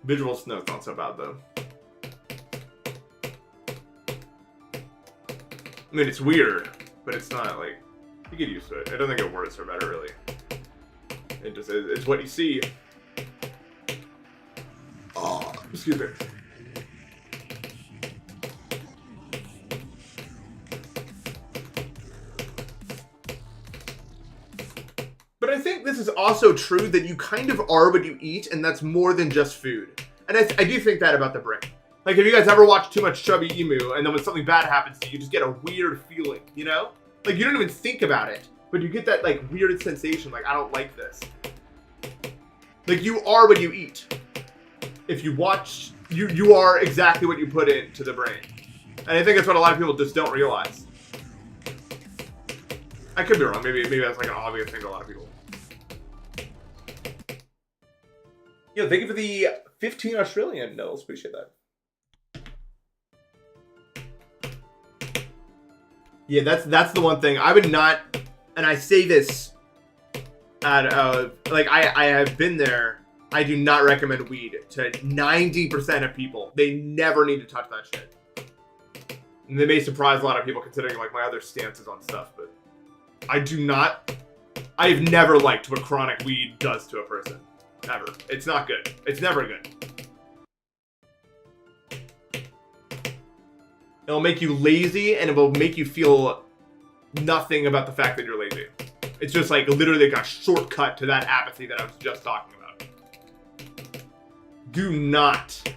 Visual snow's not so bad though. I mean, it's weird, but it's not like, you get used to it. I don't think it worse or better, really. It just is, it's what you see. Oh, excuse me. But I think this is also true that you kind of are what you eat, and that's more than just food. And I do think that about the brain. Like, have you guys ever watched too much Chubby Emu, and then when something bad happens to you, you just get a weird feeling, you know? Like, you don't even think about it, but you get that, like, weird sensation, like, I don't like this. Like, you are what you eat. If you watch, you are exactly what you put into the brain. And I think that's what a lot of people just don't realize. I could be wrong. Maybe that's like an obvious thing to a lot of people. Yo, thank you for the 15 Australian Nils. Appreciate that. Yeah, that's the one thing. I would not, and I say this like I have been there. I do not recommend weed to 90% of people. They never need to touch that shit. And they may surprise a lot of people considering like my other stances on stuff, but I've never liked what chronic weed does to a person. Ever. It's not good. It's never good. It'll make you lazy and it will make you feel nothing about the fact that you're lazy. It's just like literally like a shortcut to that apathy that I was just talking about. Do not,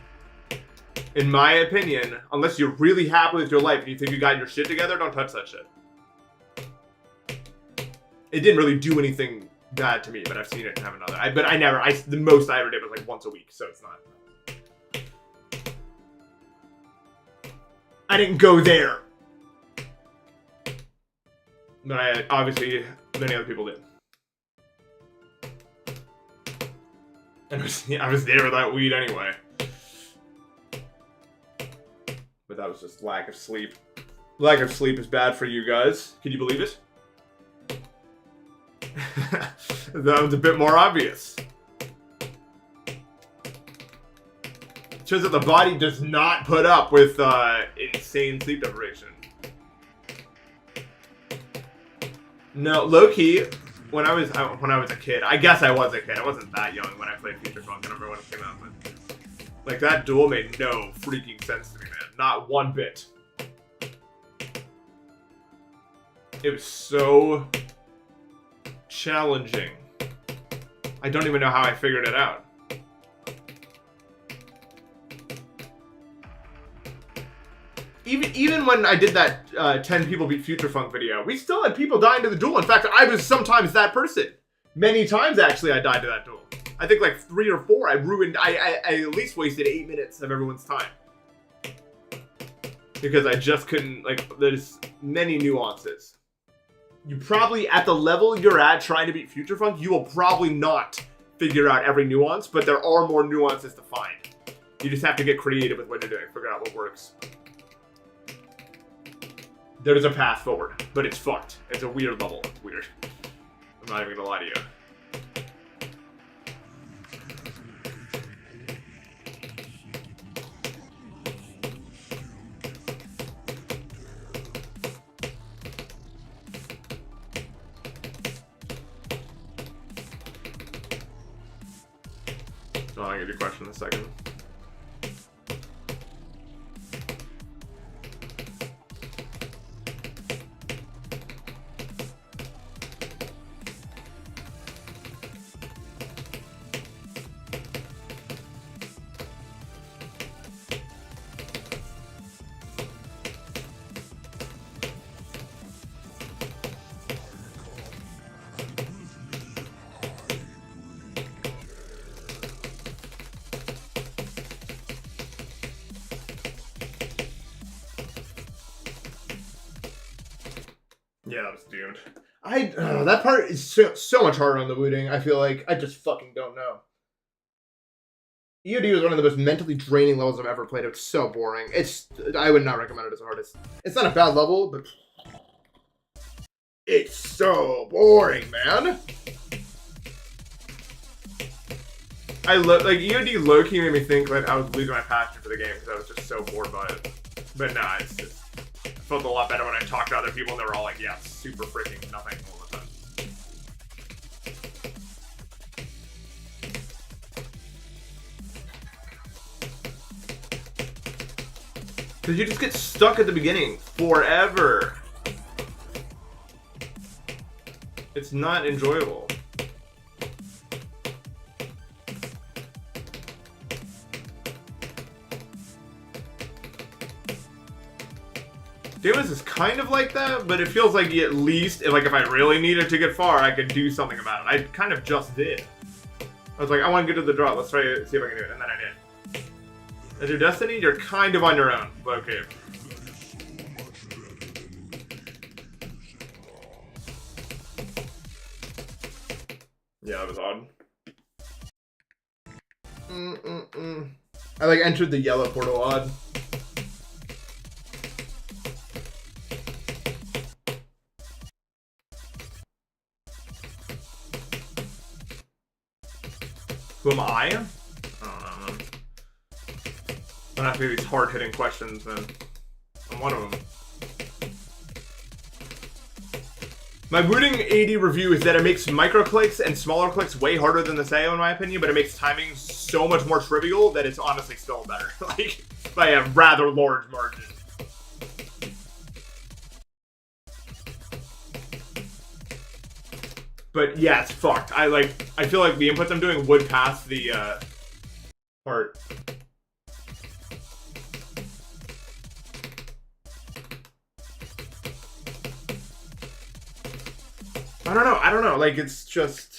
in my opinion, unless you're really happy with your life and you think you got your shit together, don't touch that shit. It didn't really do anything bad to me, but I've seen it have another. The most I ever did was like once a week, so it's not. I didn't go there. But obviously, many other people did. And I was there without weed anyway. But that was just lack of sleep. Lack of sleep is bad for you guys. Can you believe it? That was a bit more obvious. It shows that the body does not put up with insane sleep deprivation. No, low-key, when I was a kid, I guess I was a kid. I wasn't that young when I played Future Funk. I don't remember when it came out, but like that duel made no freaking sense to me, man. Not one bit. It was so challenging. I don't even know how I figured it out. Even when I did that 10 people beat Future Funk video, we still had people dying to the duel. In fact, I was sometimes that person. Many times, actually, I died to that duel. I think like 3 or 4. I at least wasted 8 minutes of everyone's time. Because I just couldn't, like, there's many nuances. You probably, at the level you're at trying to beat Future Funk, you will probably not figure out every nuance, but there are more nuances to find. You just have to get creative with what you're doing, figure out what works. There's a path forward, but it's fucked. It's a weird level. It's weird. I'm not even gonna lie to you. Oh, I'll get your question in a second. Yeah, that was doomed. That part is so much harder on the wooting. I feel like I just fucking don't know. EOD was one of the most mentally draining levels I've ever played. It's so boring. I would not recommend it as a hardest. It's not a bad level, but it's so boring, man. Like EOD low-key made me think like I was losing my passion for the game because I was just so bored by it. But nah, it's just. I felt a lot better when I talked to other people and they were all like, yeah, super freaking nothing all the time. Because you just get stuck at the beginning forever. It's not enjoyable. Deimos is kind of like that, but it feels like if I really needed to get far, I could do something about it. I kind of just did. I was like, I want to get to the draw. Let's try to see if I can do it. And then I did. As your destiny, you're kind of on your own. But okay. Yeah, that was odd. I like entered the yellow portal odd. Who am I? I don't know. I don't have to do these hard-hitting questions, man. I'm one of them. My rooting AD review is that it makes micro clicks and smaller clicks way harder than the SAO in my opinion, but it makes timing so much more trivial that it's honestly still better. Like, by a rather large margin. But yeah, it's fucked. I feel like the inputs I'm doing would pass the part. I don't know. Like, it's just...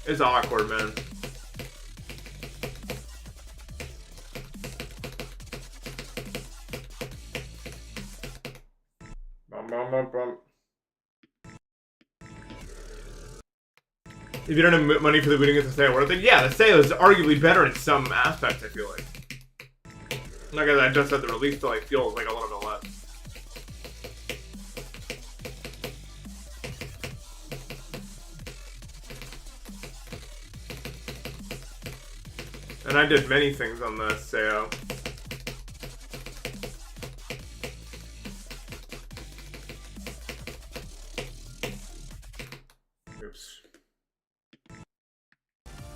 It's awkward, man. If you don't have money for the booting, it's the sale worth it. Yeah, the sale is arguably better in some aspects, I feel like. Like I just said, the release still like feels like a little bit less. And I did many things on the SAO. Oops.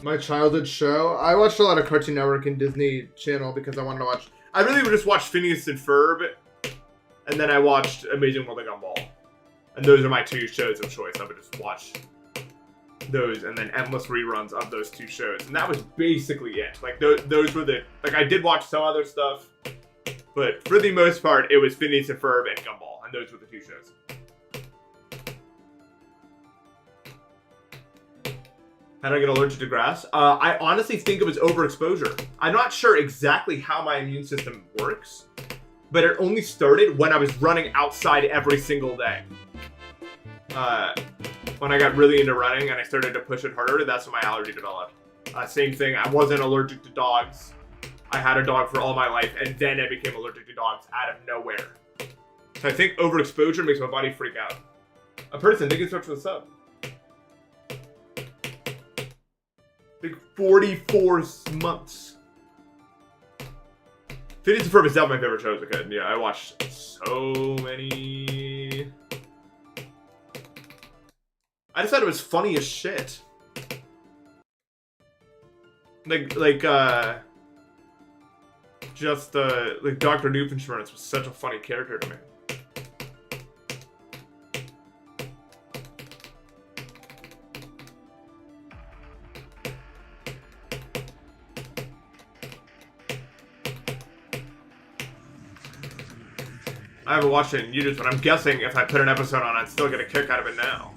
My childhood show? I watched a lot of Cartoon Network and Disney Channel because I wanted to watch... I really would just watch Phineas and Ferb, and then I watched Amazing World of Gumball. And those are my two shows of choice. I would just watch those and then endless reruns of those two shows. And that was basically it. Like, those were the... Like, I did watch some other stuff, but for the most part, it was Phineas and Ferb and Gumball. And those were the two shows. How did I get allergic to grass? I honestly think it was overexposure. I'm not sure exactly how my immune system works, but it only started when I was running outside every single day. When I got really into running and I started to push it harder, that's when my allergy developed. Same thing, I wasn't allergic to dogs. I had a dog for all my life, and then I became allergic to dogs out of nowhere. So I think overexposure makes my body freak out. A person, thank you so much for the sub. Like 44 months. Phineas and Ferb is definitely my favorite show as a kid. Yeah, I watched so many. I just thought it was funny as shit. Like Dr. Doofenshmirtz was such a funny character to me. I haven't watched it in years, but I'm guessing if I put an episode on, I'd still get a kick out of it now.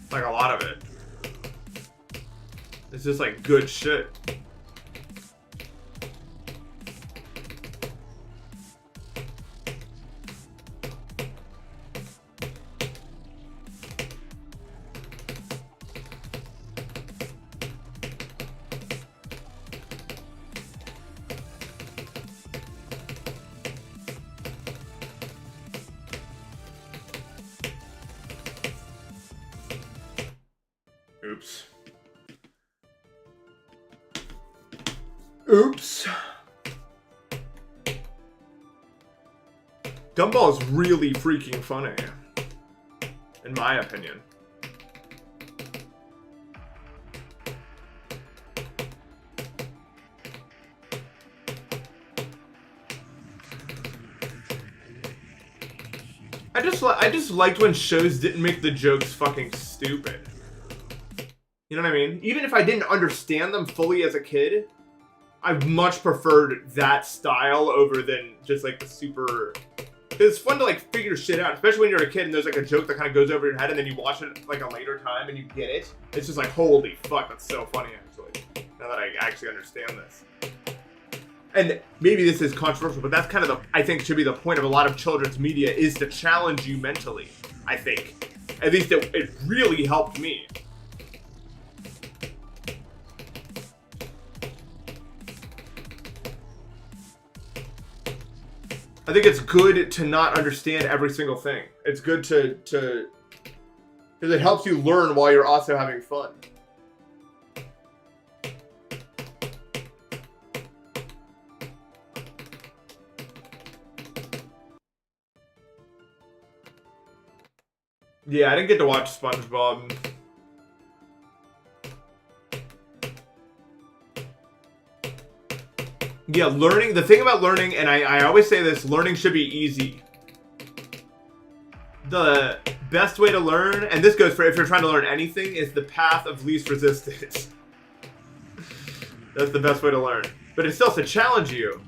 Like a lot of it. It's just like good shit. Oops. Oops. Gumball is really freaking funny, in my opinion. I just liked when shows didn't make the jokes fucking stupid. You know what I mean? Even if I didn't understand them fully as a kid, I've much preferred that style over than just like the super. It's fun to like figure shit out, especially when you're a kid and there's like a joke that kind of goes over your head, and then you watch it like a later time and you get it. It's just like, holy fuck, that's so funny actually. Now that I actually understand this. And maybe this is controversial, but that's kind of I think should be the point of a lot of children's media, is to challenge you mentally. I think, at least it really helped me. I think it's good to not understand every single thing. It's good to because it helps you learn while you're also having fun. Yeah, I didn't get to watch SpongeBob. Yeah, learning, the thing about learning, and I always say this, learning should be easy. The best way to learn, and this goes for if you're trying to learn anything, is the path of least resistance. That's the best way to learn. But it still has to challenge you.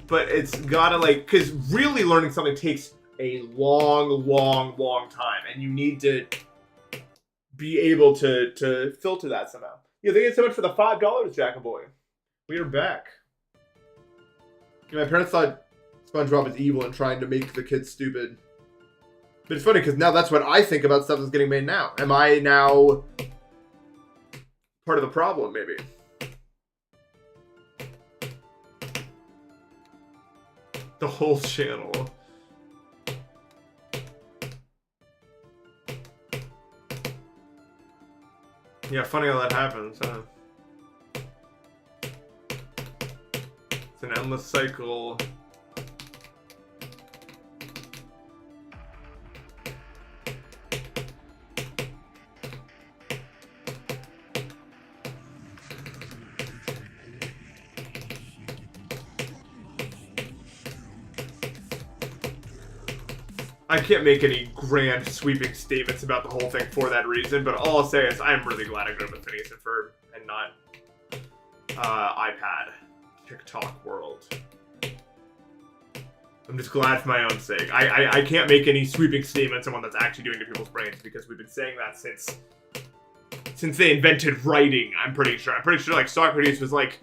But it's gotta like, because really learning something takes a long time, and you need to be able to filter that somehow. Yeah, thank you so much for the $5, Jackaboy. We are back. My parents thought SpongeBob was evil and trying to make the kids stupid. But it's funny because now that's what I think about stuff that's getting made now. Am I now part of the problem, maybe? The whole channel. Yeah, funny how that happens, huh? It's an endless cycle. I can't make any grand sweeping statements about the whole thing for that reason, but all I'll say is I'm really glad I grew up with Phineas and Ferb and not iPad, TikTok world. I'm just glad for my own sake. I can't make any sweeping statements on what that's actually doing to people's brains, because we've been saying that since they invented writing, I'm pretty sure. I'm pretty sure like Socrates was like,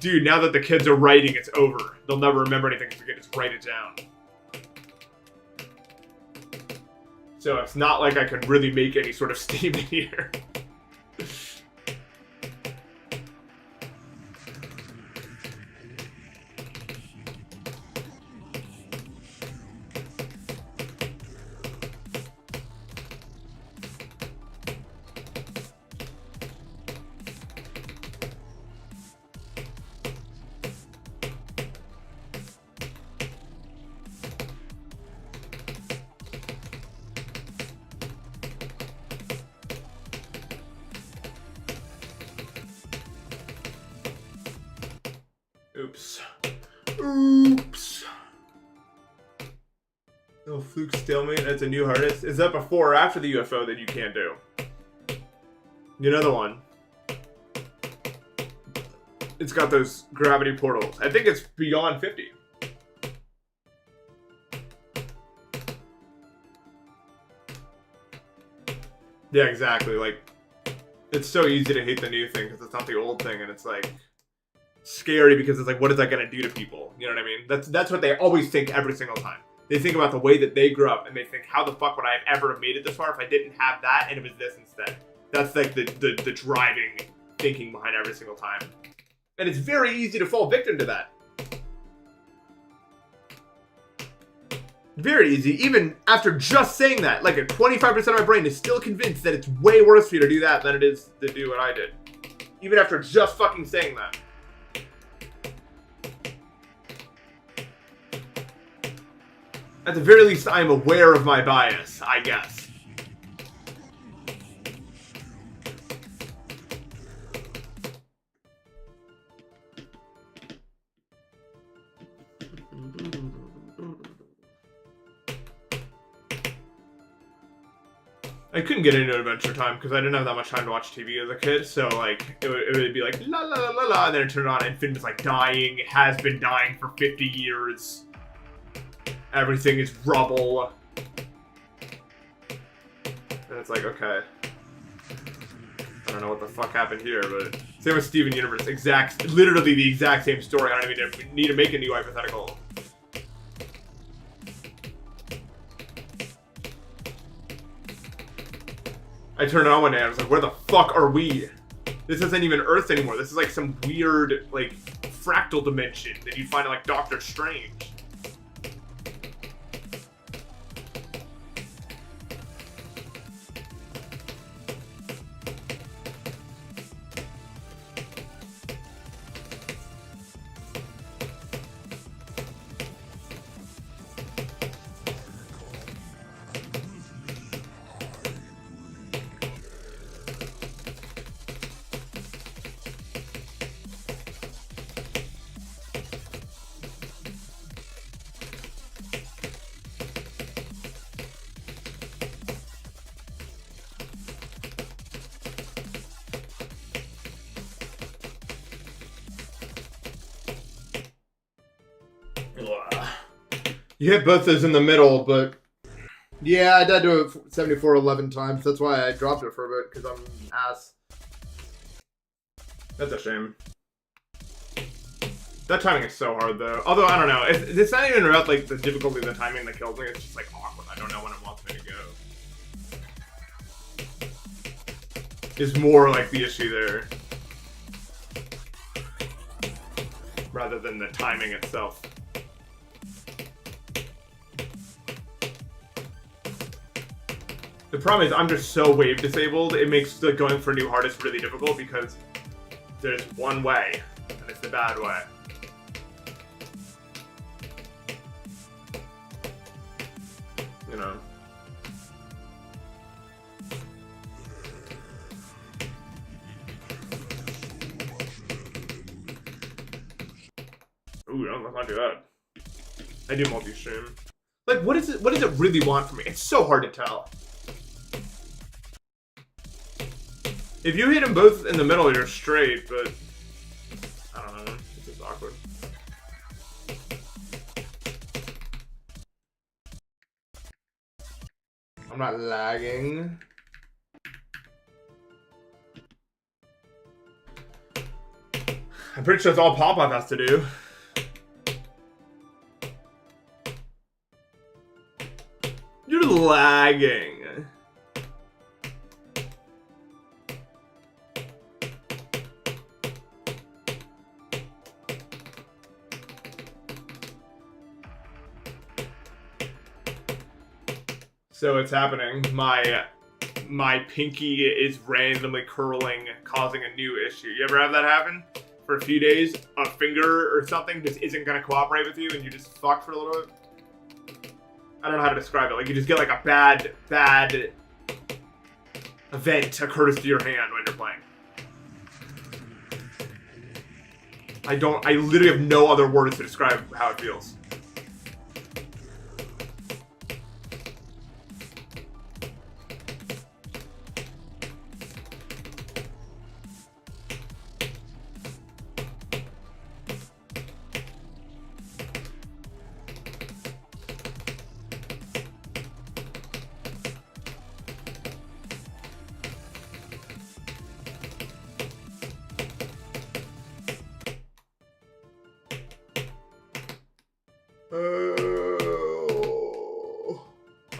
dude, now that the kids are writing, it's over. They'll never remember anything because we can just write it down. So it's not like I can really make any sort of statement here. Oops. No fluke stalemate. That's a new hardest. Is that before or after the UFO that you can't do? Another one. It's got those gravity portals. I think it's beyond 50. Yeah, exactly. Like, it's so easy to hate the new thing because it's not the old thing, and it's like scary because it's like, what is that going to do to people? You know what I mean? That's what they always think every single time. They think about the way that they grew up, and they think, how the fuck would I have ever made it this far if I didn't have that and it was this instead? That's like the driving thinking behind every single time. And it's very easy to fall victim to that. Very easy. Even after just saying that, like a 25% of my brain is still convinced that it's way worse for you to do that than it is to do what I did. Even after just fucking saying that. At the very least, I am aware of my bias, I guess. I couldn't get into Adventure Time because I didn't have that much time to watch TV as a kid. So like it would be like la la la la la, and then it turned on and Finn was like dying, has been dying for 50 years. Everything is rubble. And it's like, okay. I don't know what the fuck happened here, but same with Steven Universe. Literally the exact same story. I don't even need to make a new hypothetical. I turned it on one day and I was like, where the fuck are we? This isn't even Earth anymore. This is like some weird, like, fractal dimension that you find in, like, Doctor Strange. You hit both those in the middle, but yeah, I did do it 74 11 times. That's why I dropped it for a bit, because I'm an ass. That's a shame. That timing is so hard, though. Although, I don't know. It's not even about, like, the difficulty of the timing that kills me. It's just, like, awkward. I don't know when it wants me to go. Is more, like, the issue there. Rather than the timing itself. The problem is I'm just so wave disabled, it makes the going for new hardest really difficult because there's one way, and it's the bad way. You know. Ooh, let's not do that. I do multi-stream. Like, what does it really want from me? It's so hard to tell. If you hit them both in the middle, you're straight, but I don't know. It's just awkward. I'm not lagging. I'm pretty sure that's all Pop-Up has to do. You're lagging. So it's happening. My pinky is randomly curling, causing a new issue. You ever have that happen? For a few days, a finger or something just isn't gonna cooperate with you and you just fuck for a little bit? I don't know how to describe it. Like, you just get like a bad event occurs to your hand when you're playing. I literally have no other words to describe how it feels.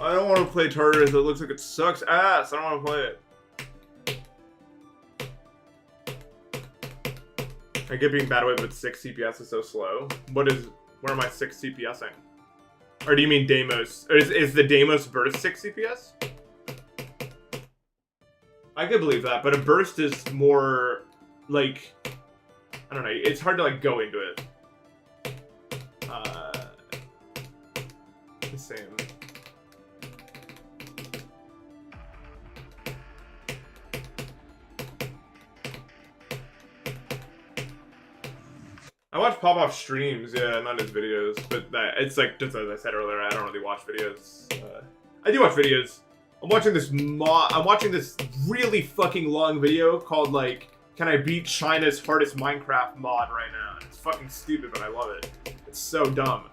I don't want to play Tartarus. It looks like it sucks ass. I don't want to play it. I get being bad with it, but 6 CPS is so slow. Where am I 6 CPSing? Or do you mean Deimos? Or is the Deimos burst 6 CPS? I could believe that, but a burst is more like, I don't know. It's hard to like go into it. The same. I watch Pop-Off streams, yeah, not his videos, but it's like, just as I said earlier, I don't really watch videos. I do watch videos I'm watching this really fucking long video called like, can I beat China's hardest Minecraft mod right now? It's fucking stupid, but I love it. It's so dumb.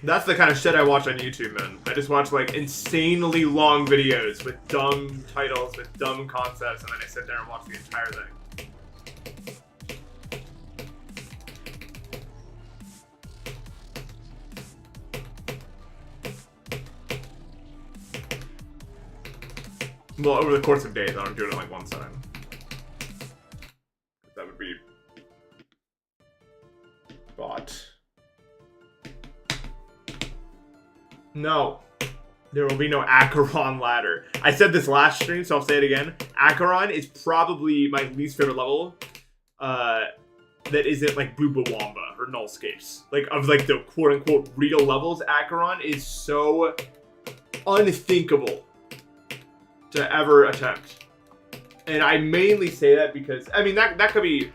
That's the kind of shit I watch on YouTube, man. I just watch like insanely long videos with dumb titles, with dumb concepts, and then I sit there and watch the entire thing. Well, over the course of days, I don't do it at like one time. That would be... But... No. There will be no Acheron ladder. I said this last stream, so I'll say it again. Acheron is probably my least favorite level. That isn't like Boobawamba or Nullscapes. Like, of like the quote-unquote real levels, Acheron is so unthinkable to ever attempt. And I mainly say that because, I mean, I could be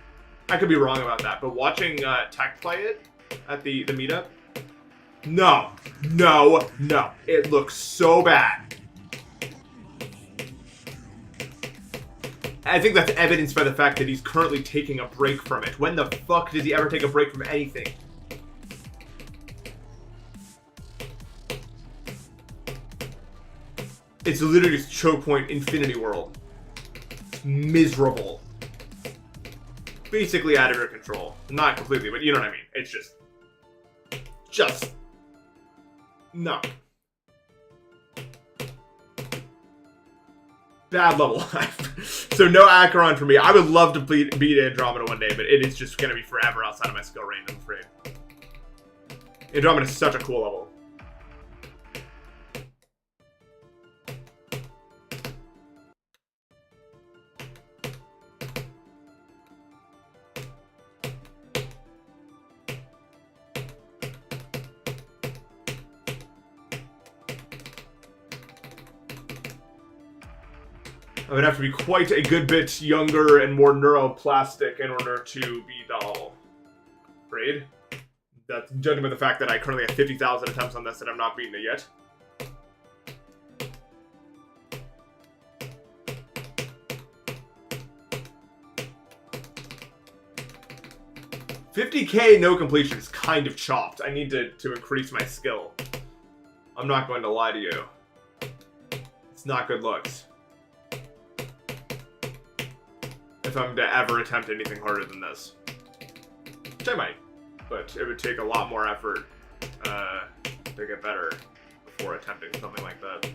wrong about that, but watching Tech play it at the meetup, no. It looks so bad. I think that's evidenced by the fact that he's currently taking a break from it. When the fuck does he ever take a break from anything? It's literally just choke point Infinity World. It's miserable. Basically out of your control. Not completely, but you know what I mean. It's just no. Bad level. So no Acheron for me. I would love to beat Andromeda one day, but it is just going to be forever outside of my skill range, I'm afraid. Andromeda is such a cool level. I would have to be quite a good bit younger and more neuroplastic in order to be dull. Afraid? That's judging by the fact that I currently have 50,000 attempts on this and I'm not beating it yet. $50K no completion is kind of chopped. I need to increase my skill. I'm not going to lie to you. It's not good looks. If I'm to ever attempt anything harder than this. Which I might. But it would take a lot more effort to get better before attempting something like that.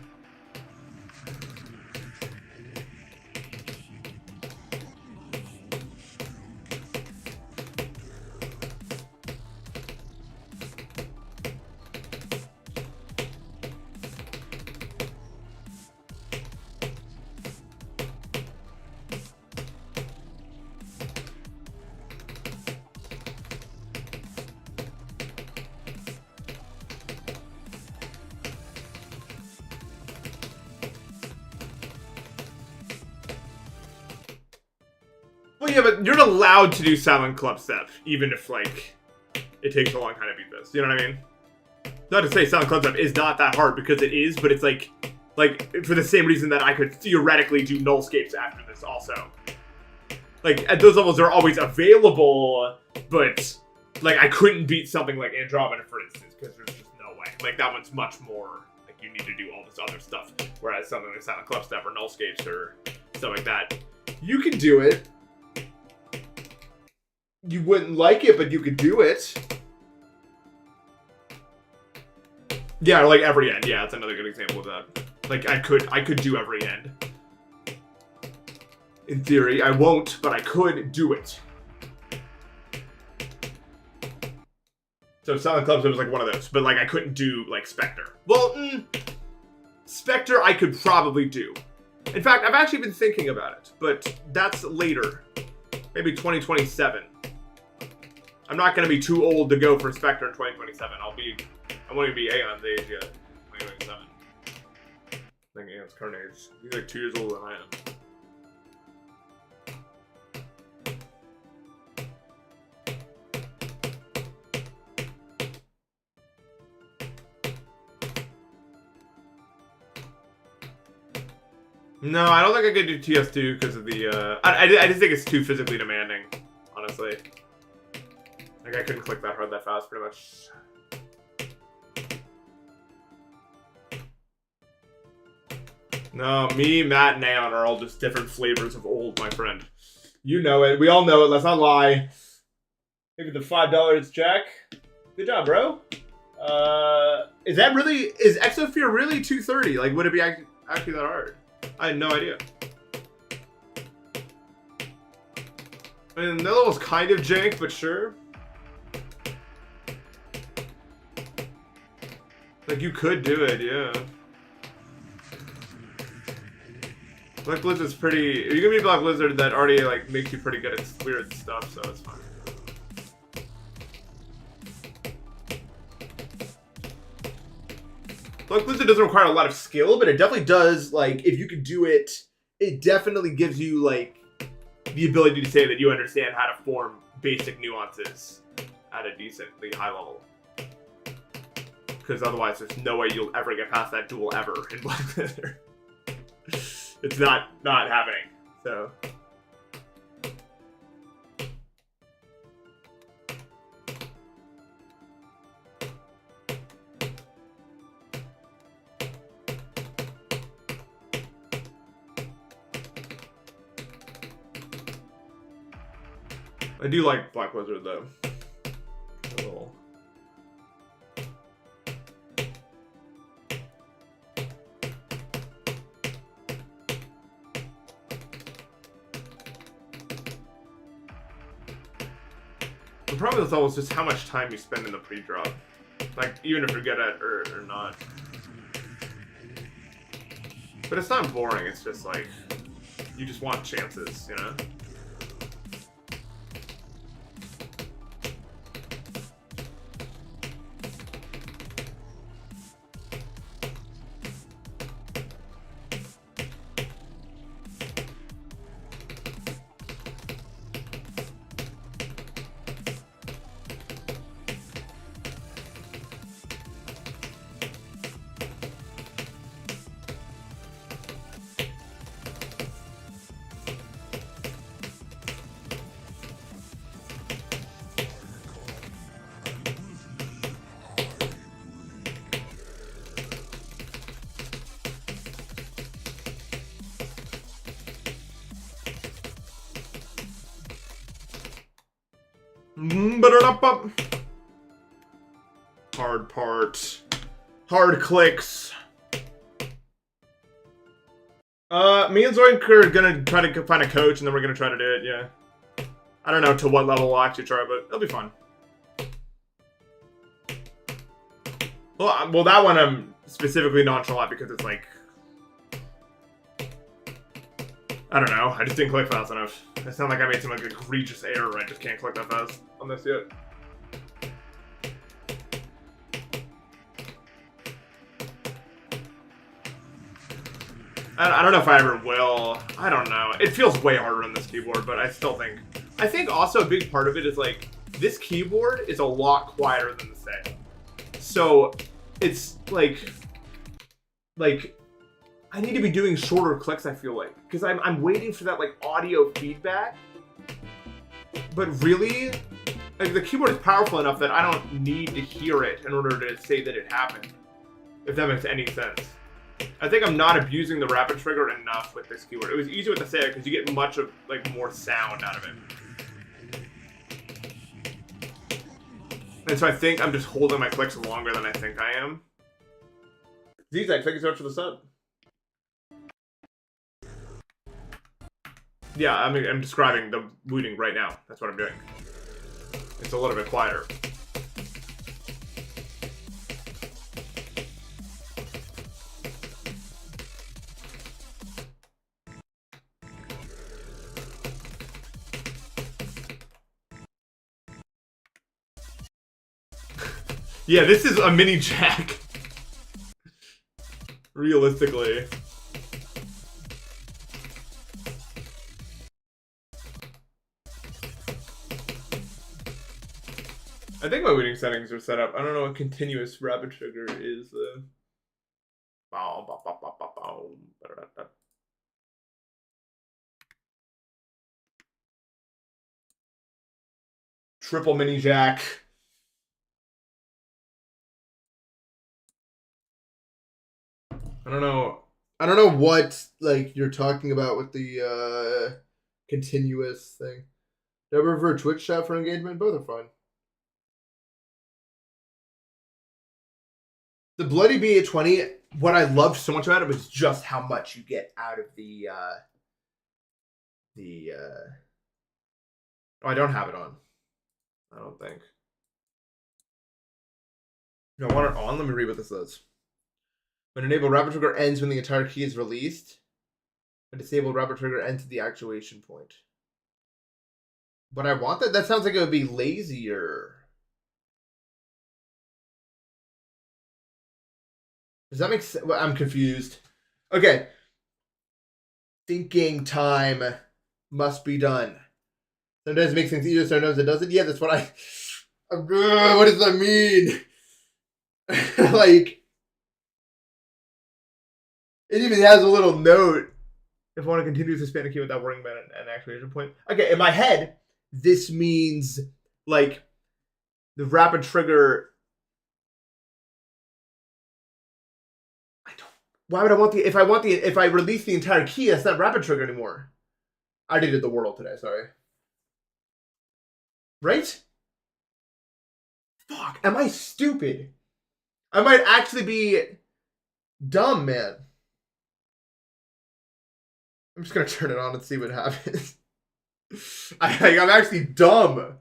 Well, yeah, but you're allowed to do Silent Club Step, even if, like, it takes a long time to beat this. You know what I mean? Not to say Silent Club Step is not that hard, because it is, but it's like, for the same reason that I could theoretically do Nullscapes after this also. Like, at those levels, they're always available, but, like, I couldn't beat something like Andromeda, for instance, because there's just no way. Like, that one's much more, like, you need to do all this other stuff, whereas something like Silent Club Step or Nullscapes or stuff like that, you can do it. You wouldn't like it, but you could do it. Yeah, or like every end. Yeah, that's another good example of that. Like, I could do every end. In theory, I won't, but I could do it. So Silent Club was like one of those, but like I couldn't do like Spectre. Well, Spectre I could probably do. In fact, I've actually been thinking about it, but that's later. Maybe 2027. I'm not going to be too old to go for Spectre in 2027. I won't even be Aeon's age yet. 2027. I think Aeon's current age. He's like 2 years older than I am. No, I don't think I could do TS2 because of the, I just think it's too physically demanding, honestly. Like, I couldn't click that hard that fast, pretty much. No, me, Matt, and Aeon are all just different flavors of old, my friend. You know it. We all know it. Let's not lie. Maybe the $5, Jack. Good job, bro. Is that really... Is Exofear really 230? Like, would it be actually that hard? I had no idea. I mean, that level's kind of jank, but sure. Like, you could do it, yeah. Black Blizzard's pretty... You're gonna be Black Blizzard that already, like, makes you pretty good at weird stuff, so it's fine. Black Blizzard doesn't require a lot of skill, but it definitely does, like, if you can do it, it definitely gives you, like, the ability to say that you understand how to form basic nuances at a decently high level. Because otherwise, there's no way you'll ever get past that duel ever in Black Blizzard. It's not happening, so... I do like Black Blizzard, though. A little. The problem with this level is just how much time you spend in the pre-drop. Like, even if you get it or not. But it's not boring, it's just like, you just want chances, you know? Hard part. Hard clicks. Me and Zoink are gonna try to find a coach and then we're gonna try to do it, yeah. I don't know to what level we'll actually try, but it'll be fun. Well, that one I'm specifically nonchalant because it's like... I don't know, I just didn't click fast enough. It sounds like I made some like egregious error. I just can't click that fast on this yet. I don't know if I ever will. I don't know. It feels way harder on this keyboard, but I still think... I think also a big part of it is like, this keyboard is a lot quieter than the Say. So, it's like... I need to be doing shorter clicks, I feel like. Because I'm waiting for that, like, audio feedback. But really, like, the keyboard is powerful enough that I don't need to hear it in order to say that it happened. If that makes any sense. I think I'm not abusing the rapid trigger enough with this keyboard. It was easy with the Say because you get much of, like, more sound out of it. And so I think I'm just holding my clicks longer than I think I am. Zigzag, thank you so much for the sub. Yeah, I mean, I'm describing the looting right now. That's what I'm doing. It's a little bit quieter. Yeah, this is a mini jack. Realistically. I think my looting settings are set up. I don't know what continuous rapid trigger is. triple mini jack. I don't know what like you're talking about with the continuous thing. Do I prefer Twitch chat for engagement? Both are fine. The Bloody Bee at 20, what I loved so much about it was just how much you get out of the oh, I don't have it on. I don't think. No, I want it on. Let me read what this says. When enable rapid trigger ends when the entire key is released. When disabled rapid trigger ends at the actuation point. But I want that. That sounds like it would be lazier. Does that make sense? I'm confused. Okay. Thinking time must be done. Sometimes it makes things easier, sometimes it doesn't. Yeah, that's what what does that mean? Like, it even has a little note. If I want to continue to span a key without worrying about an actuation point. Okay, in my head, this means, like, the rapid trigger. Why would I want if I release the entire key, that's not rapid trigger anymore. I did the Wordle today, sorry. Right? Fuck, am I stupid? I might actually be dumb, man. I'm just gonna turn it on and see what happens. I'm actually dumb.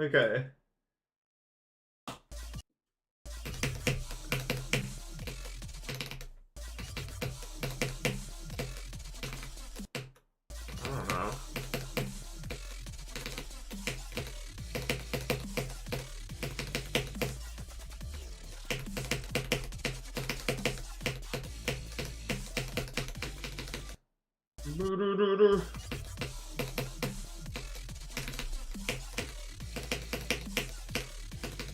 Okay.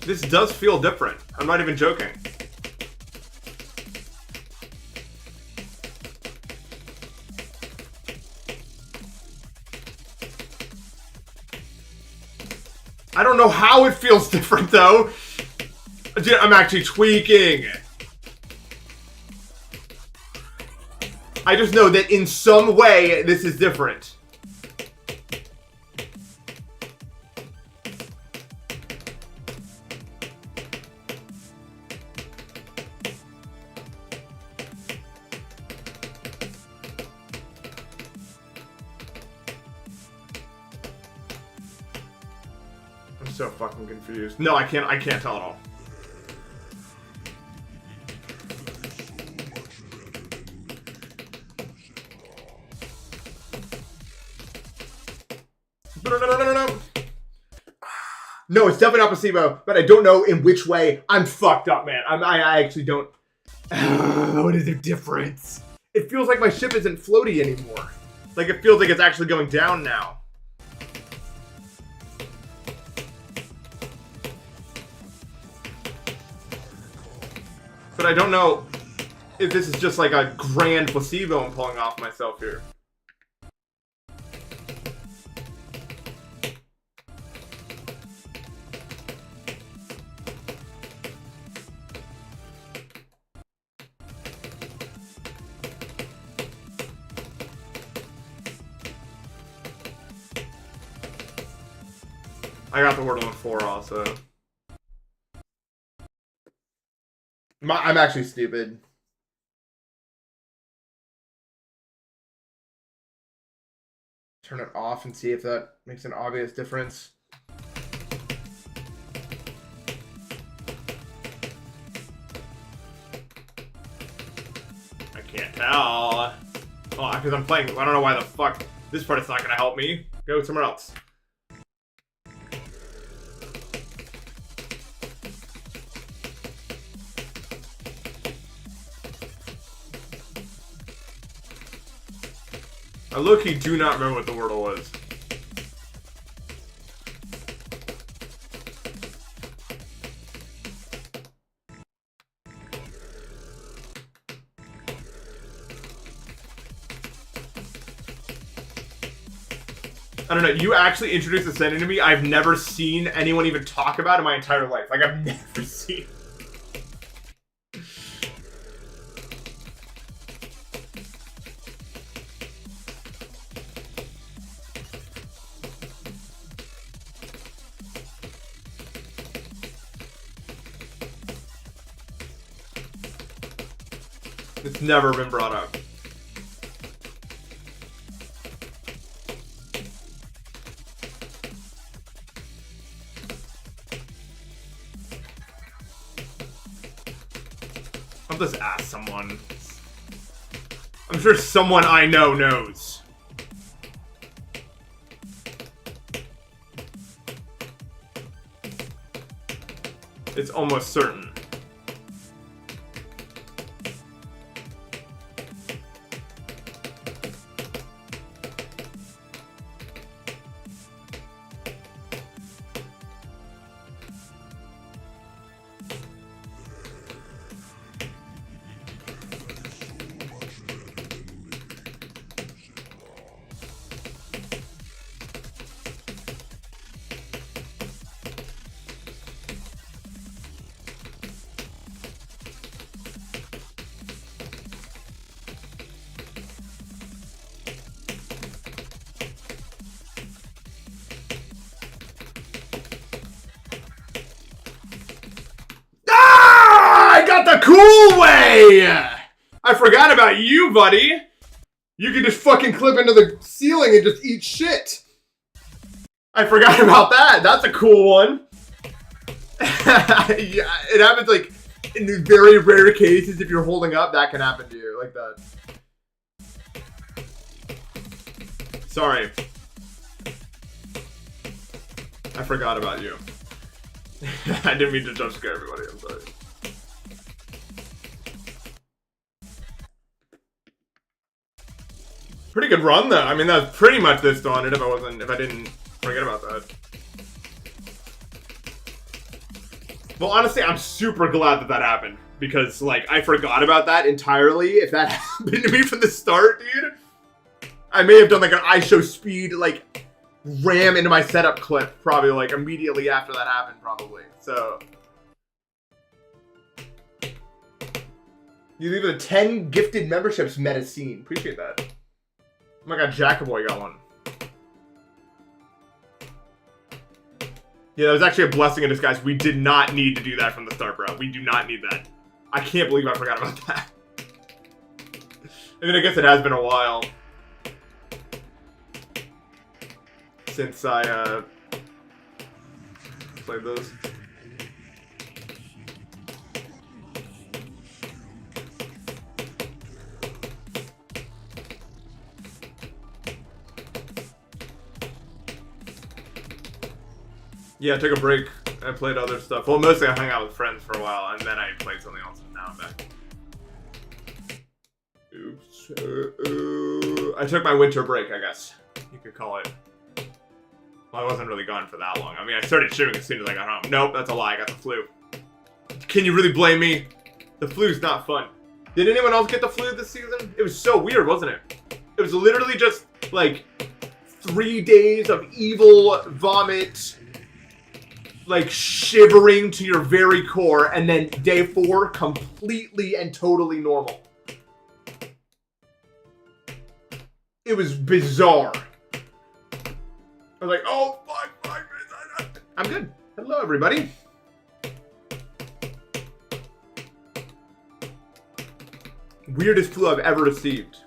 This does feel different. I'm not even joking. I don't know how it feels different, though. I'm actually tweaking. I just know that in some way, this is different. I'm so fucking confused. No, I can't tell at all. No, it's definitely not placebo, but I don't know in which way. I'm fucked up, man. I actually don't. What is the difference? It feels like my ship isn't floaty anymore. Like, it feels like it's actually going down now. But I don't know if this is just like a grand placebo I'm pulling off myself here. I got the word on 4 also. I'm actually stupid. Turn it off and see if that makes an obvious difference. I can't tell. Oh, because I'm playing. I don't know why the fuck this part is not going to help me. Go somewhere else. I low-key do not remember what the wordle was. I don't know, you actually introduced Ascending to me. I've never seen anyone even talk about it in my entire life. Like, I've never seen. It's never been brought up. I'll just ask someone. I'm sure someone I know knows. It's almost certain. The cool way! I forgot about you, buddy. You can just fucking clip into the ceiling and just eat shit. I forgot about that. That's a cool one. Yeah, it happens like in very rare cases. If you're holding up, that can happen to you like that. Sorry. I forgot about you. I didn't mean to jump scare everybody. I'm sorry. Pretty good run though. I mean, that's pretty much this on it if I didn't forget about that. Well, honestly, I'm super glad that that happened because like I forgot about that entirely. If that happened to me from the start, dude, I may have done like an IShowSpeed like ram into my setup clip probably like immediately after that happened probably. So you leave a 10 gifted memberships meta scene. Appreciate that. Oh my god, Jackaboy got one. Yeah, that was actually a blessing in disguise. We did not need to do that from the start, bro. We do not need that. I can't believe I forgot about that. I mean, I guess it has been a while since I played those. Yeah, I took a break. I played other stuff. Well, mostly I hung out with friends for a while, and then I played something else, and now I'm back. Oops. I took my winter break, I guess. You could call it. Well, I wasn't really gone for that long. I mean, I started shivering as soon as I got home. Nope, that's a lie. I got the flu. Can you really blame me? The flu's not fun. Did anyone else get the flu this season? It was so weird, wasn't it? It was literally just, like, 3 days of evil vomit, like shivering to your very core, and then day 4 completely and totally normal. It was bizarre. I was like, oh fuck, I'm good. Hello everybody. Weirdest flu I've ever received.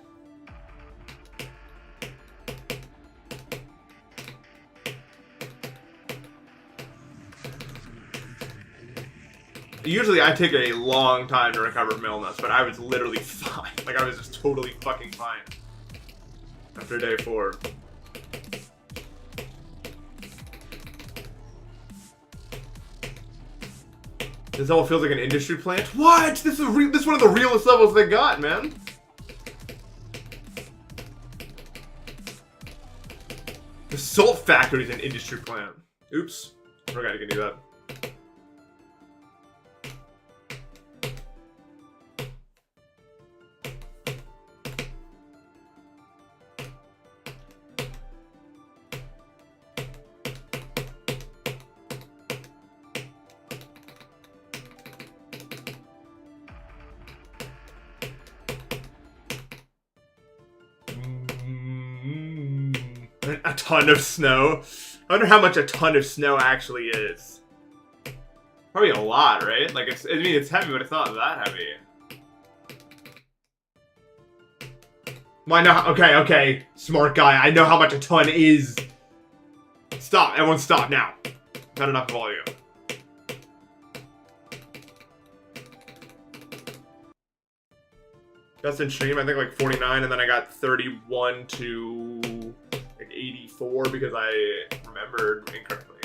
Usually I take a long time to recover from illness, but I was literally fine. Like I was just totally fucking fine after day 4. This level feels like an industry plant. What? This is one of the realest levels they got, man. The salt factory is an industry plant. Oops, I forgot you can do that. a ton of snow. I wonder how much a ton of snow actually is. Probably a lot, right? Like, I mean, it's heavy, but it's not that heavy. Well, I know, okay, smart guy. I know how much a ton is. Stop, everyone stop now. Not enough volume. Best in stream, I think like 49, and then I got 31 to like 84 because I remembered incorrectly.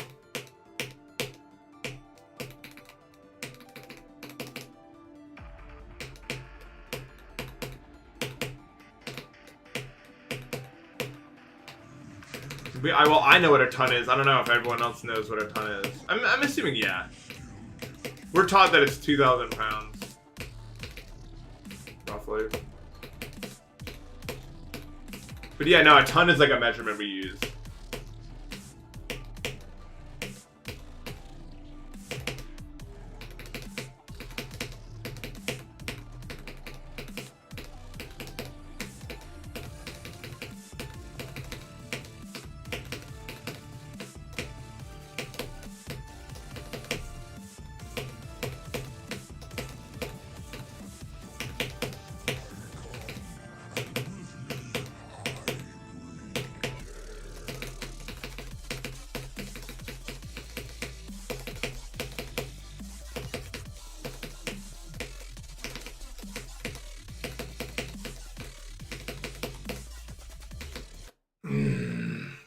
Well, I know what a ton is. I don't know if everyone else knows what a ton is. I'm assuming, yeah. We're taught that it's 2,000 pounds. Roughly. But yeah, no, a ton is like a measurement we use.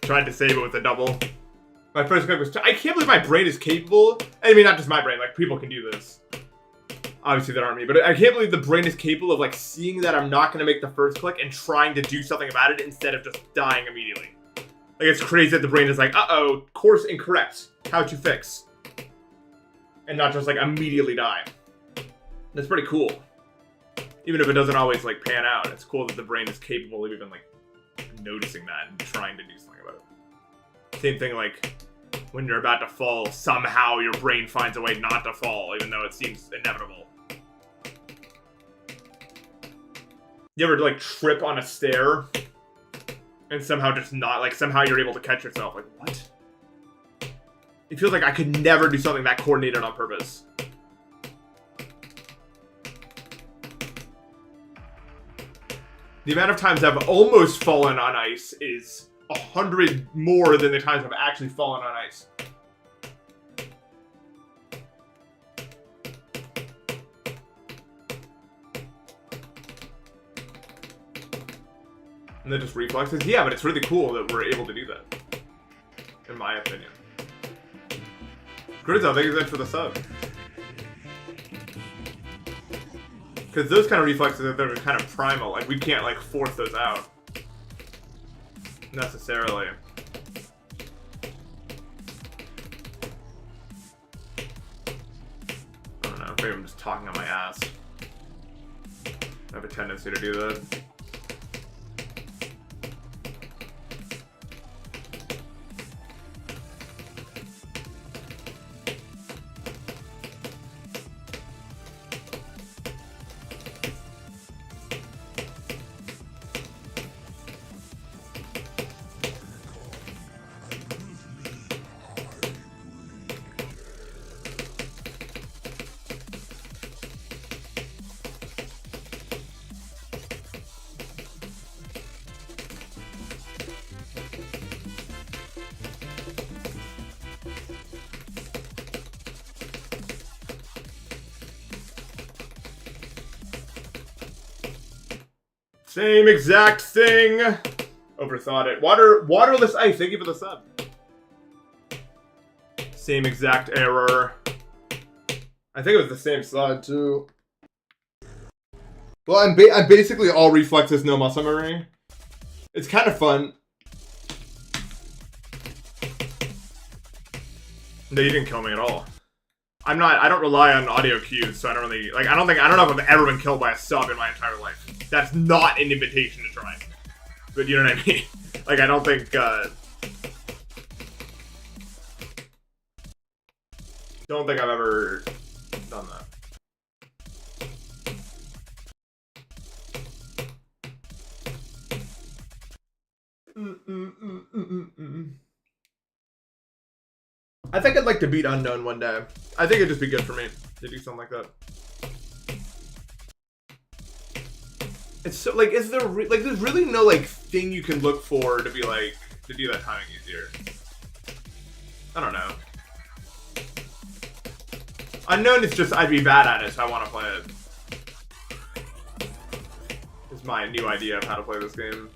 Tried to save it with a double. My first click was... I can't believe my brain is capable... I mean, not just my brain. Like, people can do this. Obviously, that aren't me. But I can't believe the brain is capable of, like, seeing that I'm not going to make the first click and trying to do something about it instead of just dying immediately. Like, it's crazy that the brain is like, uh-oh, course incorrect. How to fix. And not just, like, immediately die. That's pretty cool. Even if it doesn't always, like, pan out. It's cool that the brain is capable of even, like, noticing that and trying to do something about it. Same thing, like, when you're about to fall, somehow your brain finds a way not to fall, even though it seems inevitable. You ever, like, trip on a stair and somehow just not, like, somehow you're able to catch yourself? Like, what? It feels like I could never do something that coordinated on purpose. The amount of times I've almost fallen on ice is 100 more than the times I've actually fallen on ice. And then just reflexes? Yeah, but it's really cool that we're able to do that. In my opinion. Grizzo, thank you for the sub. Because those kind of reflexes, they're kind of primal. Like, we can't, like, force those out. Necessarily. I don't know. Maybe I'm just talking on my ass. I have a tendency to do that. Same exact thing. Overthought it. Waterless ice. Thank you for the sub. Same exact error. I think it was the same slide too. Well, I'm basically all reflexes, no muscle memory. It's kind of fun. No, you didn't kill me at all. I don't rely on audio cues, so I don't really, like, I don't know if I've ever been killed by a sub in my entire life. That's not an invitation to try. But you know what I mean? Like, I don't think, I've ever done that. I think I'd like to beat Unknown one day. I think it'd just be good for me to do something like that. It's so, like, is there, like, there's really no, like, thing you can look for to be, like, to do that timing easier. I don't know. Unknown is just, I'd be bad at it, so I want to play it. It's my new idea of how to play this game.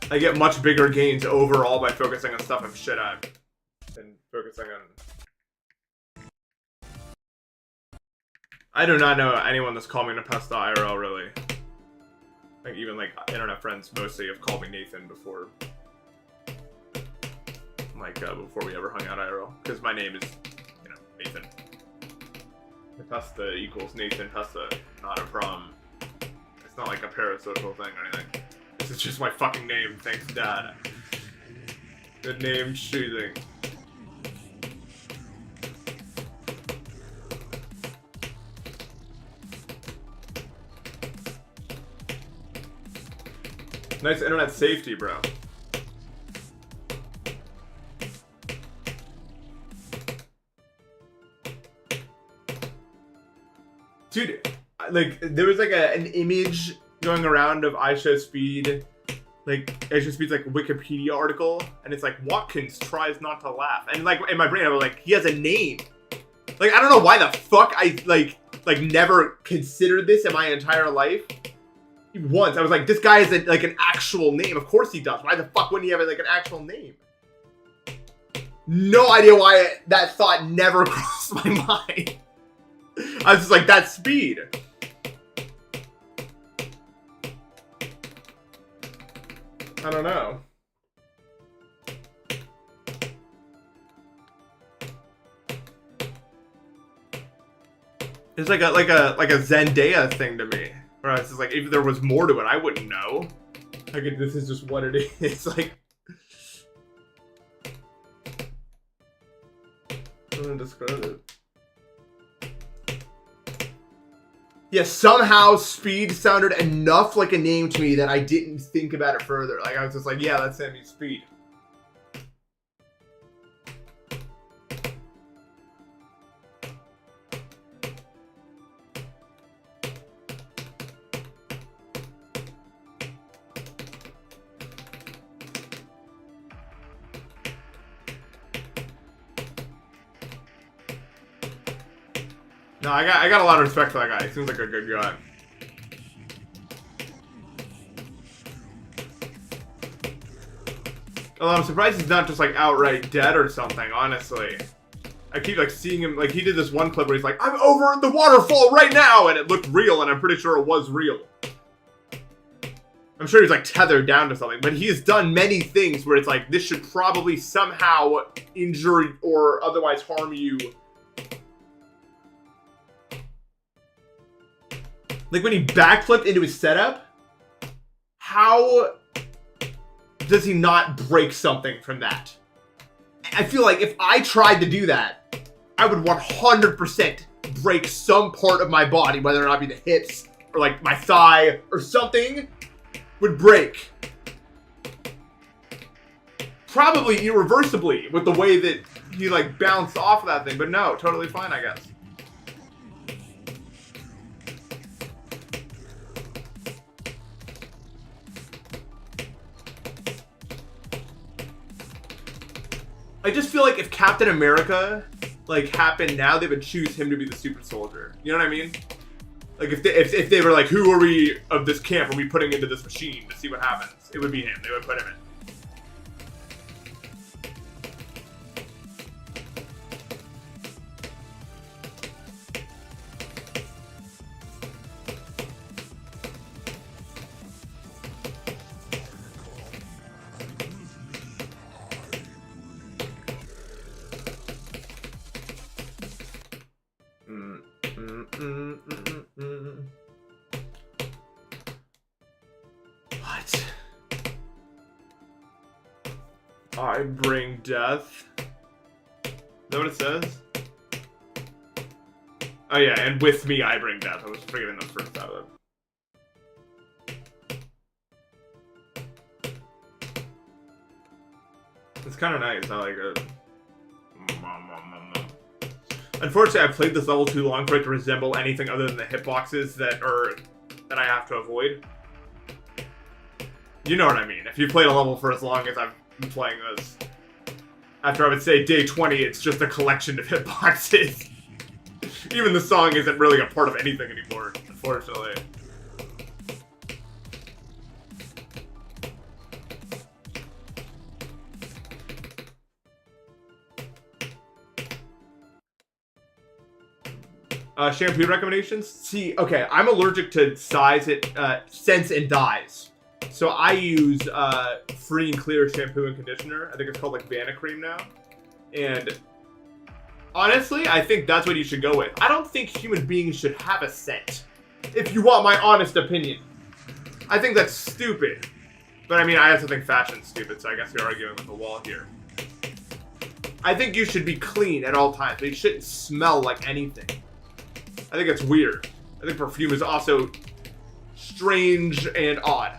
I get much bigger gains overall by focusing on stuff I'm shit at than focusing on... I do not know anyone that's called me npesta IRL, really. Like, even, like, internet friends mostly have called me Nathan before. Like, before we ever hung out IRL. Because my name is, you know, Nathan. Npesta equals Nathan Pesta, not a problem. It's not like a parasocial thing or anything. This is just my fucking name, thanks Dad. Good name choosing. Nice internet safety, bro. Dude, like, there was like an image going around of iShowSpeed, like, iShowSpeed's like Wikipedia article, and it's like, Watkins tries not to laugh. And like, in my brain, I was like, he has a name. Like, I don't know why the fuck I, like never considered this in my entire life. Once, I was like, this guy has like an actual name. Of course he does. Why the fuck wouldn't he have like an actual name? No idea why that thought never crossed my mind. I was just like, that's Speed. I don't know. It's like a Zendaya thing to me. Where I was just like, if there was more to it, I wouldn't know. Like, this is just what it is. It's like, I'm gonna describe it. Yeah, somehow Speed sounded enough like a name to me that I didn't think about it further. Like, I was just like, yeah, that's Sammy Speed. No, I got a lot of respect for that guy. He seems like a good guy. Although I'm surprised he's not just like outright dead or something, honestly. I keep like seeing him, like he did this one clip where he's like, I'm over at the waterfall right now, and it looked real, and I'm pretty sure it was real. I'm sure he's like tethered down to something, but he has done many things where it's like, this should probably somehow injure or otherwise harm you. Like when he backflipped into his setup, how does he not break something from that? I feel like if I tried to do that, I would 100% break some part of my body, whether or not it be the hips or like my thigh or something would break. Probably irreversibly with the way that he like bounced off of that thing, but no, totally fine, I guess. I just feel like if Captain America, like, happened now, they would choose him to be the super soldier. You know what I mean? Like, if they were like, who are we of this camp are we putting into this machine to see what happens? It would be him. They would put him in. What? I bring death. Is that what it says? Oh yeah, and with me I bring death. I was forgetting the first out of it. kind of nice. I like it. Unfortunately, I've played this level too long for it to resemble anything other than the hitboxes that I have to avoid. You know what I mean. If you played a level for as long as I've been playing this, after I would say day 20, it's just a collection of hitboxes. Even the song isn't really a part of anything anymore, unfortunately. Shampoo recommendations? See, okay, I'm allergic to scents and dyes. So I use Free and Clear shampoo and conditioner. I think it's called like Vanna Cream now. And honestly, I think that's what you should go with. I don't think human beings should have a scent. If you want my honest opinion. I think that's stupid. But I mean, I also think fashion's stupid, so I guess you're arguing with the wall here. I think you should be clean at all times, but you shouldn't smell like anything. I think it's weird. I think perfume is also strange and odd.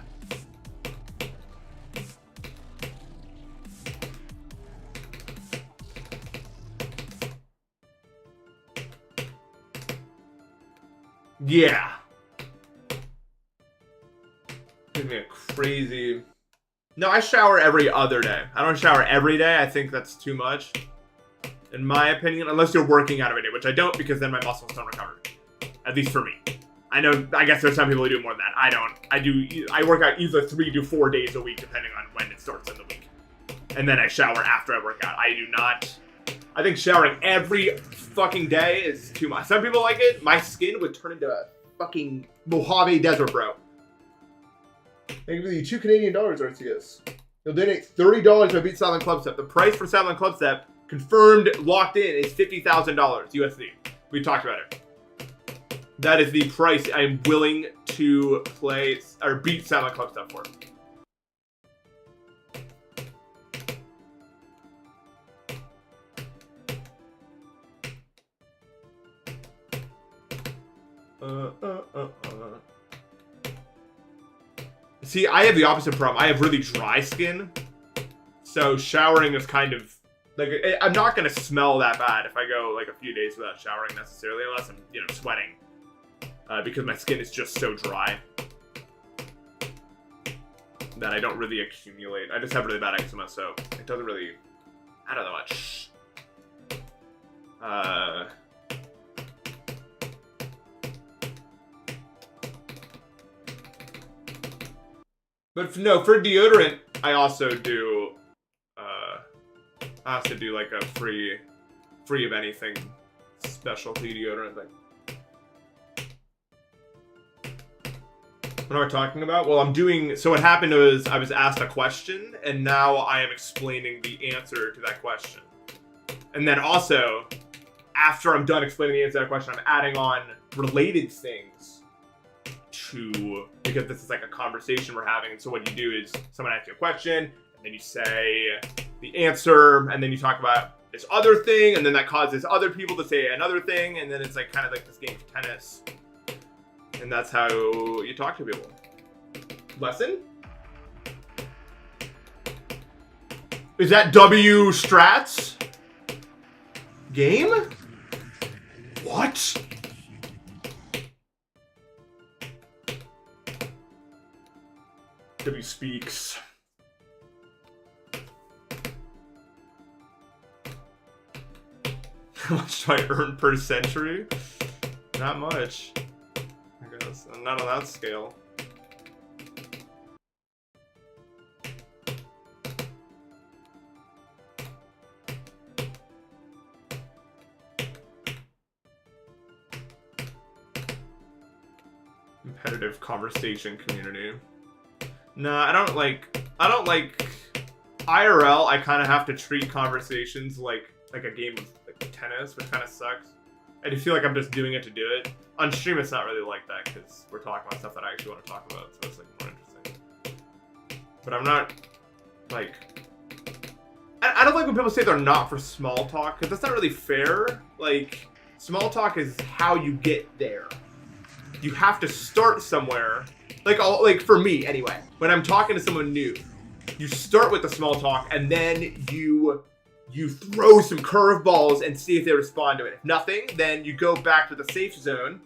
Yeah. Gives me a crazy... No, I shower every other day. I don't shower every day. I think that's too much. In my opinion, unless you're working out every day, which I don't, because then my muscles don't recover. At least for me. I know, I guess there's some people who do more than that. I don't. I work out either 3 to 4 days a week, depending on when it starts in the week. And then I shower after I work out. I do not. I think showering every fucking day is too much. Some people like it. My skin would turn into a fucking Mojave Desert, bro. Thank you for the $2 Canadian, RCS. You'll donate $30 to beat Silent Club Step. The price for Silent Club Step, confirmed, locked in, is $50,000 USD. We talked about it. That is the price I'm willing to play or beat Silent Club Step for. See, I have the opposite problem. I have really dry skin, so showering is kind of like, I'm not gonna smell that bad if I go like a few days without showering necessarily, unless I'm, you know, sweating, because my skin is just so dry that I don't really accumulate. I just have really bad eczema, so it doesn't really matter that much. But no, for deodorant, I also do like a free of anything specialty deodorant thing. What am I talking about? Well, so what happened was I was asked a question, and now I am explaining the answer to that question. And then also, after I'm done explaining the answer to that question, I'm adding on related things because this is like a conversation we're having. And so what you do is someone asks you a question, and then you say the answer, and then you talk about this other thing, and then that causes other people to say another thing, and then it's like kind of like this game of tennis. And that's how you talk to people. Lesson? Is that W strats? Game? What? W speaks. How much do I earn per century? Not much. I guess. Not on that scale. Competitive conversation community. Nah, I don't like IRL. I kind of have to treat conversations like a game of like tennis, which kind of sucks. I just feel like I'm just doing it to do it. On stream, it's not really like that because we're talking about stuff that I actually want to talk about, so it's like more interesting. But I'm not like I don't like when people say they're not for small talk, because that's not really fair. Like, small talk is how you get there. You have to start somewhere. Like for me, anyway, when I'm talking to someone new, you start with the small talk, and then you throw some curveballs and see if they respond to it. If nothing, then you go back to the safe zone,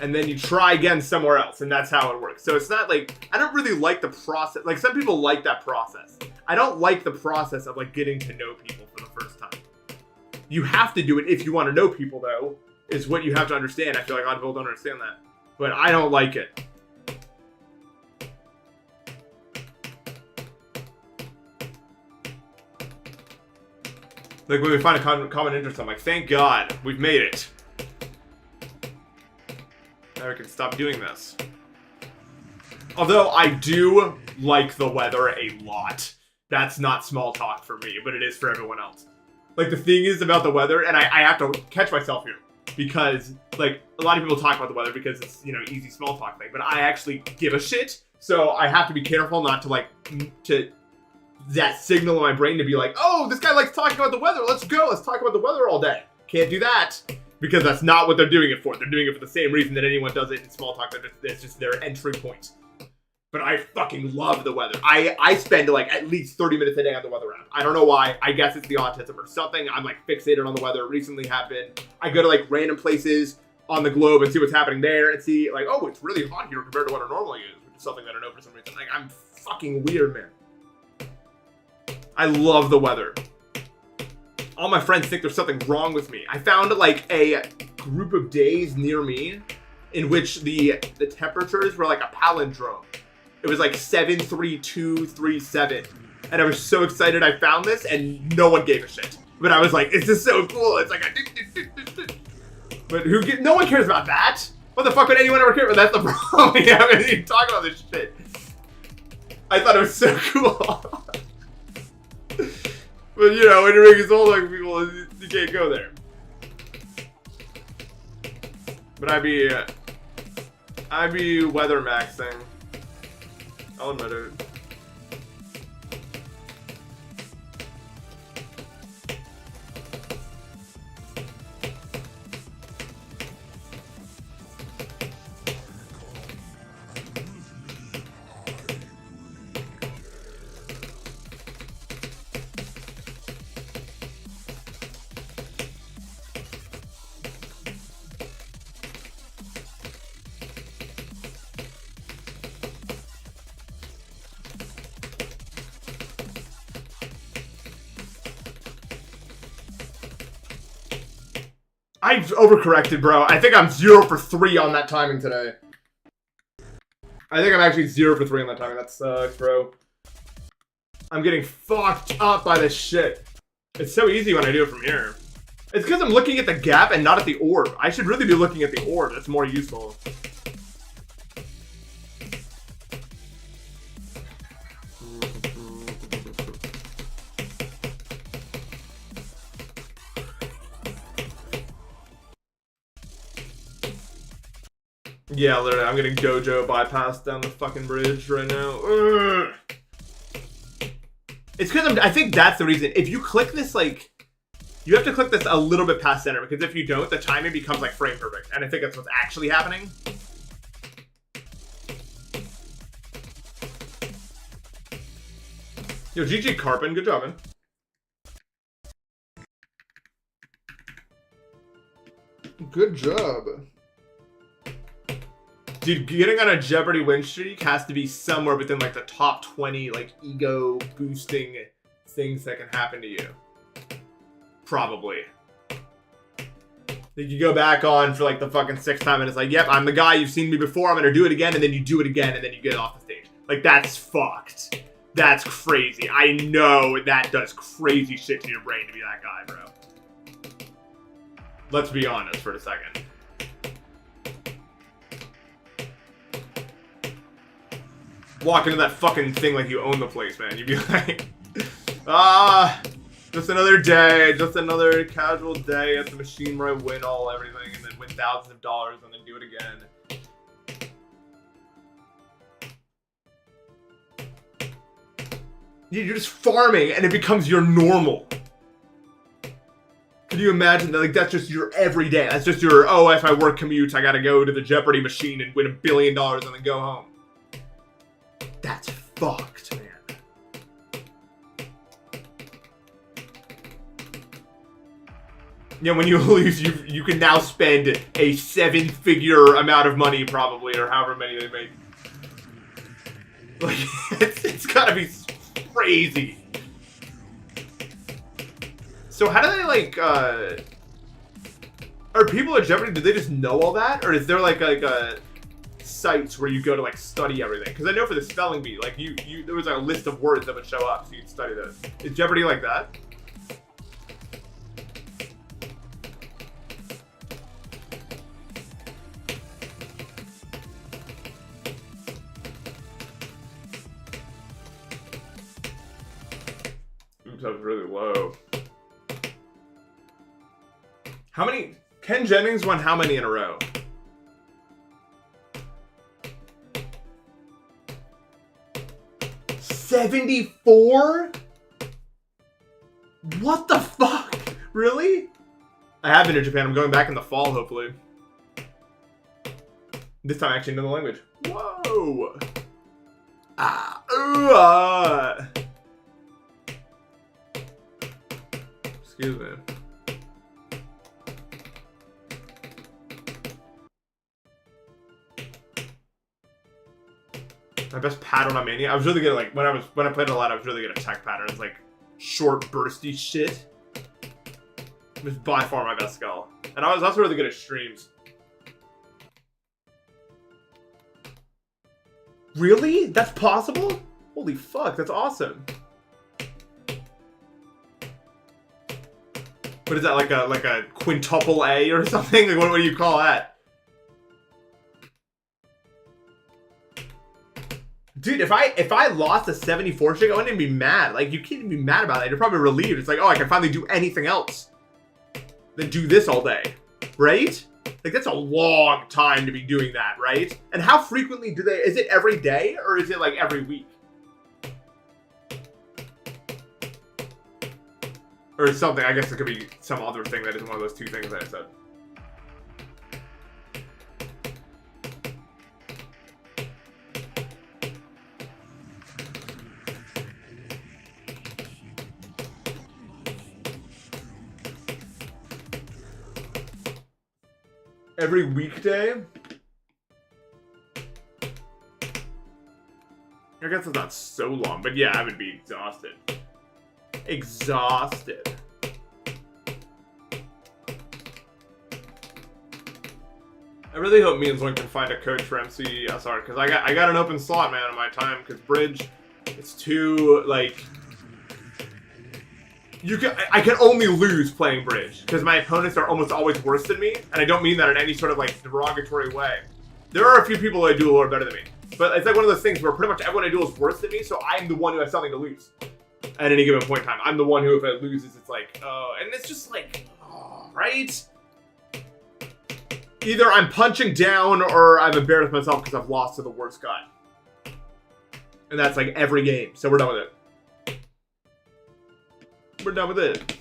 and then you try again somewhere else, and that's how it works. So it's not like, I don't really like the process. Like, some people like that process. I don't like the process of, like, getting to know people for the first time. You have to do it if you want to know people, though, is what you have to understand. I feel like a lot of people don't understand that. But I don't like it. Like, when we find a common interest, I'm like, thank God, we've made it. Now we can stop doing this. Although, I do like the weather a lot. That's not small talk for me, but it is for everyone else. Like, the thing is about the weather, and I have to catch myself here. Because, like, a lot of people talk about the weather because it's, you know, easy small talk thing. But I actually give a shit, so I have to be careful not to, like, that signal in my brain to be like, oh, this guy likes talking about the weather, let's go, let's talk about the weather all day. Can't do that, because that's not what they're doing it for. They're doing it for the same reason that anyone does it in small talk. It's just their entry point. But I fucking love the weather. I spend, like, at least 30 minutes a day on the weather app. I don't know why. I guess it's the autism or something. I'm, like, fixated on the weather. Recently have been. I go to, like, random places on the globe and see what's happening there and see, like, oh, it's really hot here compared to what it normally is, which is something that I know for some reason. Like, I'm fucking weird, man. I love the weather. All my friends think there's something wrong with me. I found, like, a group of days near me in which the temperatures were like a palindrome. It was like 73237. And I was so excited I found this, and no one gave a shit. But I was like, this is so cool. It's like, but no one cares about that. What the fuck would anyone ever care about? That's the problem. We haven't even talked about this shit. I thought it was so cool. But, you know, when you're making soul like people, you can't go there. But I'd be weather maxing. I'll admit it. I've overcorrected, bro. I think I'm 0 for 3 on that timing today. I think I'm actually 0 for 3 on that timing. That sucks, bro. I'm getting fucked up by this shit. It's so easy when I do it from here. It's because I'm looking at the gap and not at the orb. I should really be looking at the orb. That's more useful. Yeah, literally, I'm getting Gojo bypassed down the fucking bridge right now. Ugh. It's because I think that's the reason. If you click this, like, you have to click this a little bit past center, because if you don't, the timing becomes, like, frame perfect. And I think that's what's actually happening. Yo, GG Carpin, good job, man. Good job. Dude, getting on a Jeopardy win streak has to be somewhere within, like, the top 20, like, ego-boosting things that can happen to you. Probably. You go back on for, like, the fucking 6th time, and it's like, yep, I'm the guy, you've seen me before, I'm gonna do it again, and then you do it again, and then you get off the stage. Like, that's fucked. That's crazy. I know that does crazy shit to your brain to be that guy, bro. Let's be honest for a second. Walk into that fucking thing like you own the place, man. You'd be like, just another day, just another casual day at the machine where I win everything, and then win thousands of dollars, and then do it again. You're just farming, and it becomes your normal. Can you imagine that? Like, that's just your everyday. That's just your, oh, if I work commutes, I gotta go to the Jeopardy machine and win $1 billion and then go home. That's fucked, man. Yeah, when you lose, you can now spend a 7-figure amount of money, probably, or however many they make. Like, it's gotta be crazy. So how do they, like, are people at Jeopardy, do they just know all that? Or is there, like sites where you go to, like, study everything? Because I know for the spelling bee, like, there was a list of words that would show up, so you'd study those. Is Jeopardy like that? Oops, that was really low. How many? Ken Jennings won how many in a row? $74? What the fuck? Really? I have been to Japan. I'm going back in the fall, hopefully. This time I actually know the language. Whoa! Excuse me. My best pattern on Mania. I was really good at, like, when I played a lot, I was really good at tech patterns, like short, bursty shit. It was by far my best skill. And I was also really good at streams. Really? That's possible? Holy fuck, that's awesome. What is that, like a quintuple A or something? Like, what do you call that? Dude, if I lost a 74 streak, I wouldn't even be mad. Like, you can't even be mad about that. You're probably relieved. It's like, oh, I can finally do anything else than do this all day, right? Like, that's a long time to be doing that, right? And how frequently do they, is it every day or is it like every week? Or something, I guess it could be some other thing that isn't one of those two things that I said. Every weekday? I guess it's not so long, but yeah, I would be exhausted. Exhausted. I really hope me and Zoink can find a coach for MCSR, because I got an open slot, man, in my time, because Bridge, it's too, like... I can only lose playing Bridge, because my opponents are almost always worse than me, and I don't mean that in any sort of, like, derogatory way. There are a few people I duel who are better than me, but it's like one of those things where pretty much everyone I duel is worse than me, so I'm the one who has something to lose at any given point in time. I'm the one who, if it loses, it's like, oh, and it's just like, oh, right? Either I'm punching down, or I'm embarrassed myself because I've lost to the worst guy. And that's like every game, so we're done with it. We're done with it.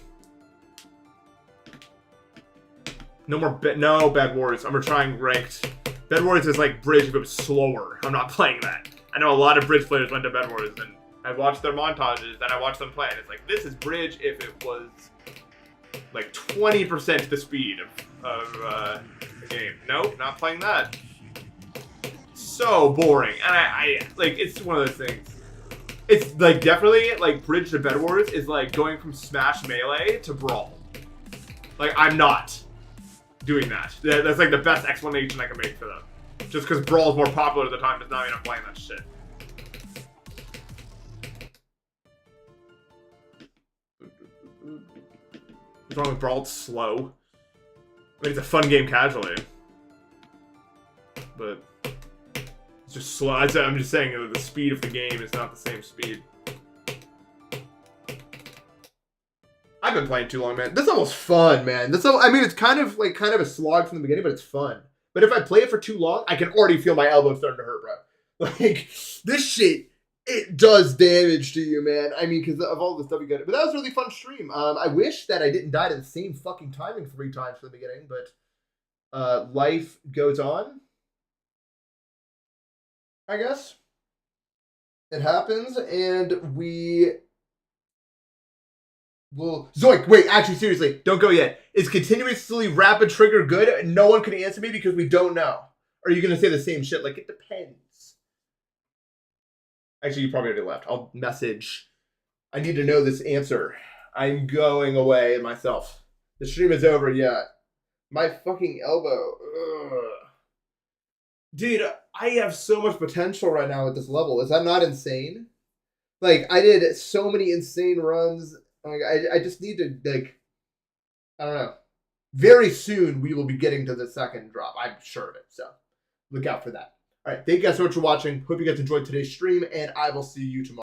No more Bed Wars. I'm trying ranked. Bed Wars is like Bridge, if it was slower. I'm not playing that. I know a lot of Bridge players went to Bed Wars, and I watched their montages, and I watched them play, and it's like, this is Bridge if it was like 20% the speed of the game. Nope, not playing that. So boring. And I like, it's one of those things. It's like definitely like Bridge to Bed Wars is like going from Smash Melee to Brawl. Like, I'm not doing that. That's like the best explanation I can make for them. Just because Brawl is more popular at the time does not mean I'm playing that shit. What's wrong with Brawl? It's slow. I mean, it's a fun game casually. But it's just slow. I'm just saying that the speed of the game is not the same speed. I've been playing too long, man. This level's fun, man. I mean, it's kind of a slog from the beginning, but it's fun. But if I play it for too long, I can already feel my elbows starting to hurt, bro. Like, this shit, it does damage to you, man. I mean, because of all the stuff you got. But that was a really fun stream. I wish that I didn't die to the same fucking timing 3 times from the beginning, but life goes on, I guess. it happens, and we will... Zoink, wait, actually, seriously, don't go yet. Is continuously rapid trigger good? No one can answer me because we don't know. Or are you going to say the same shit? Like, it depends. Actually, you probably already left. I'll message. I need to know this answer. I'm going away myself. The stream is over yet. My fucking elbow. Ugh. Dude, I have so much potential right now at this level. Is that not insane? Like, I did so many insane runs. Like, I just need to, like, I don't know. Very soon, we will be getting to the second drop. I'm sure of it. So, look out for that. All right. Thank you guys so much for watching. Hope you guys enjoyed today's stream, and I will see you tomorrow.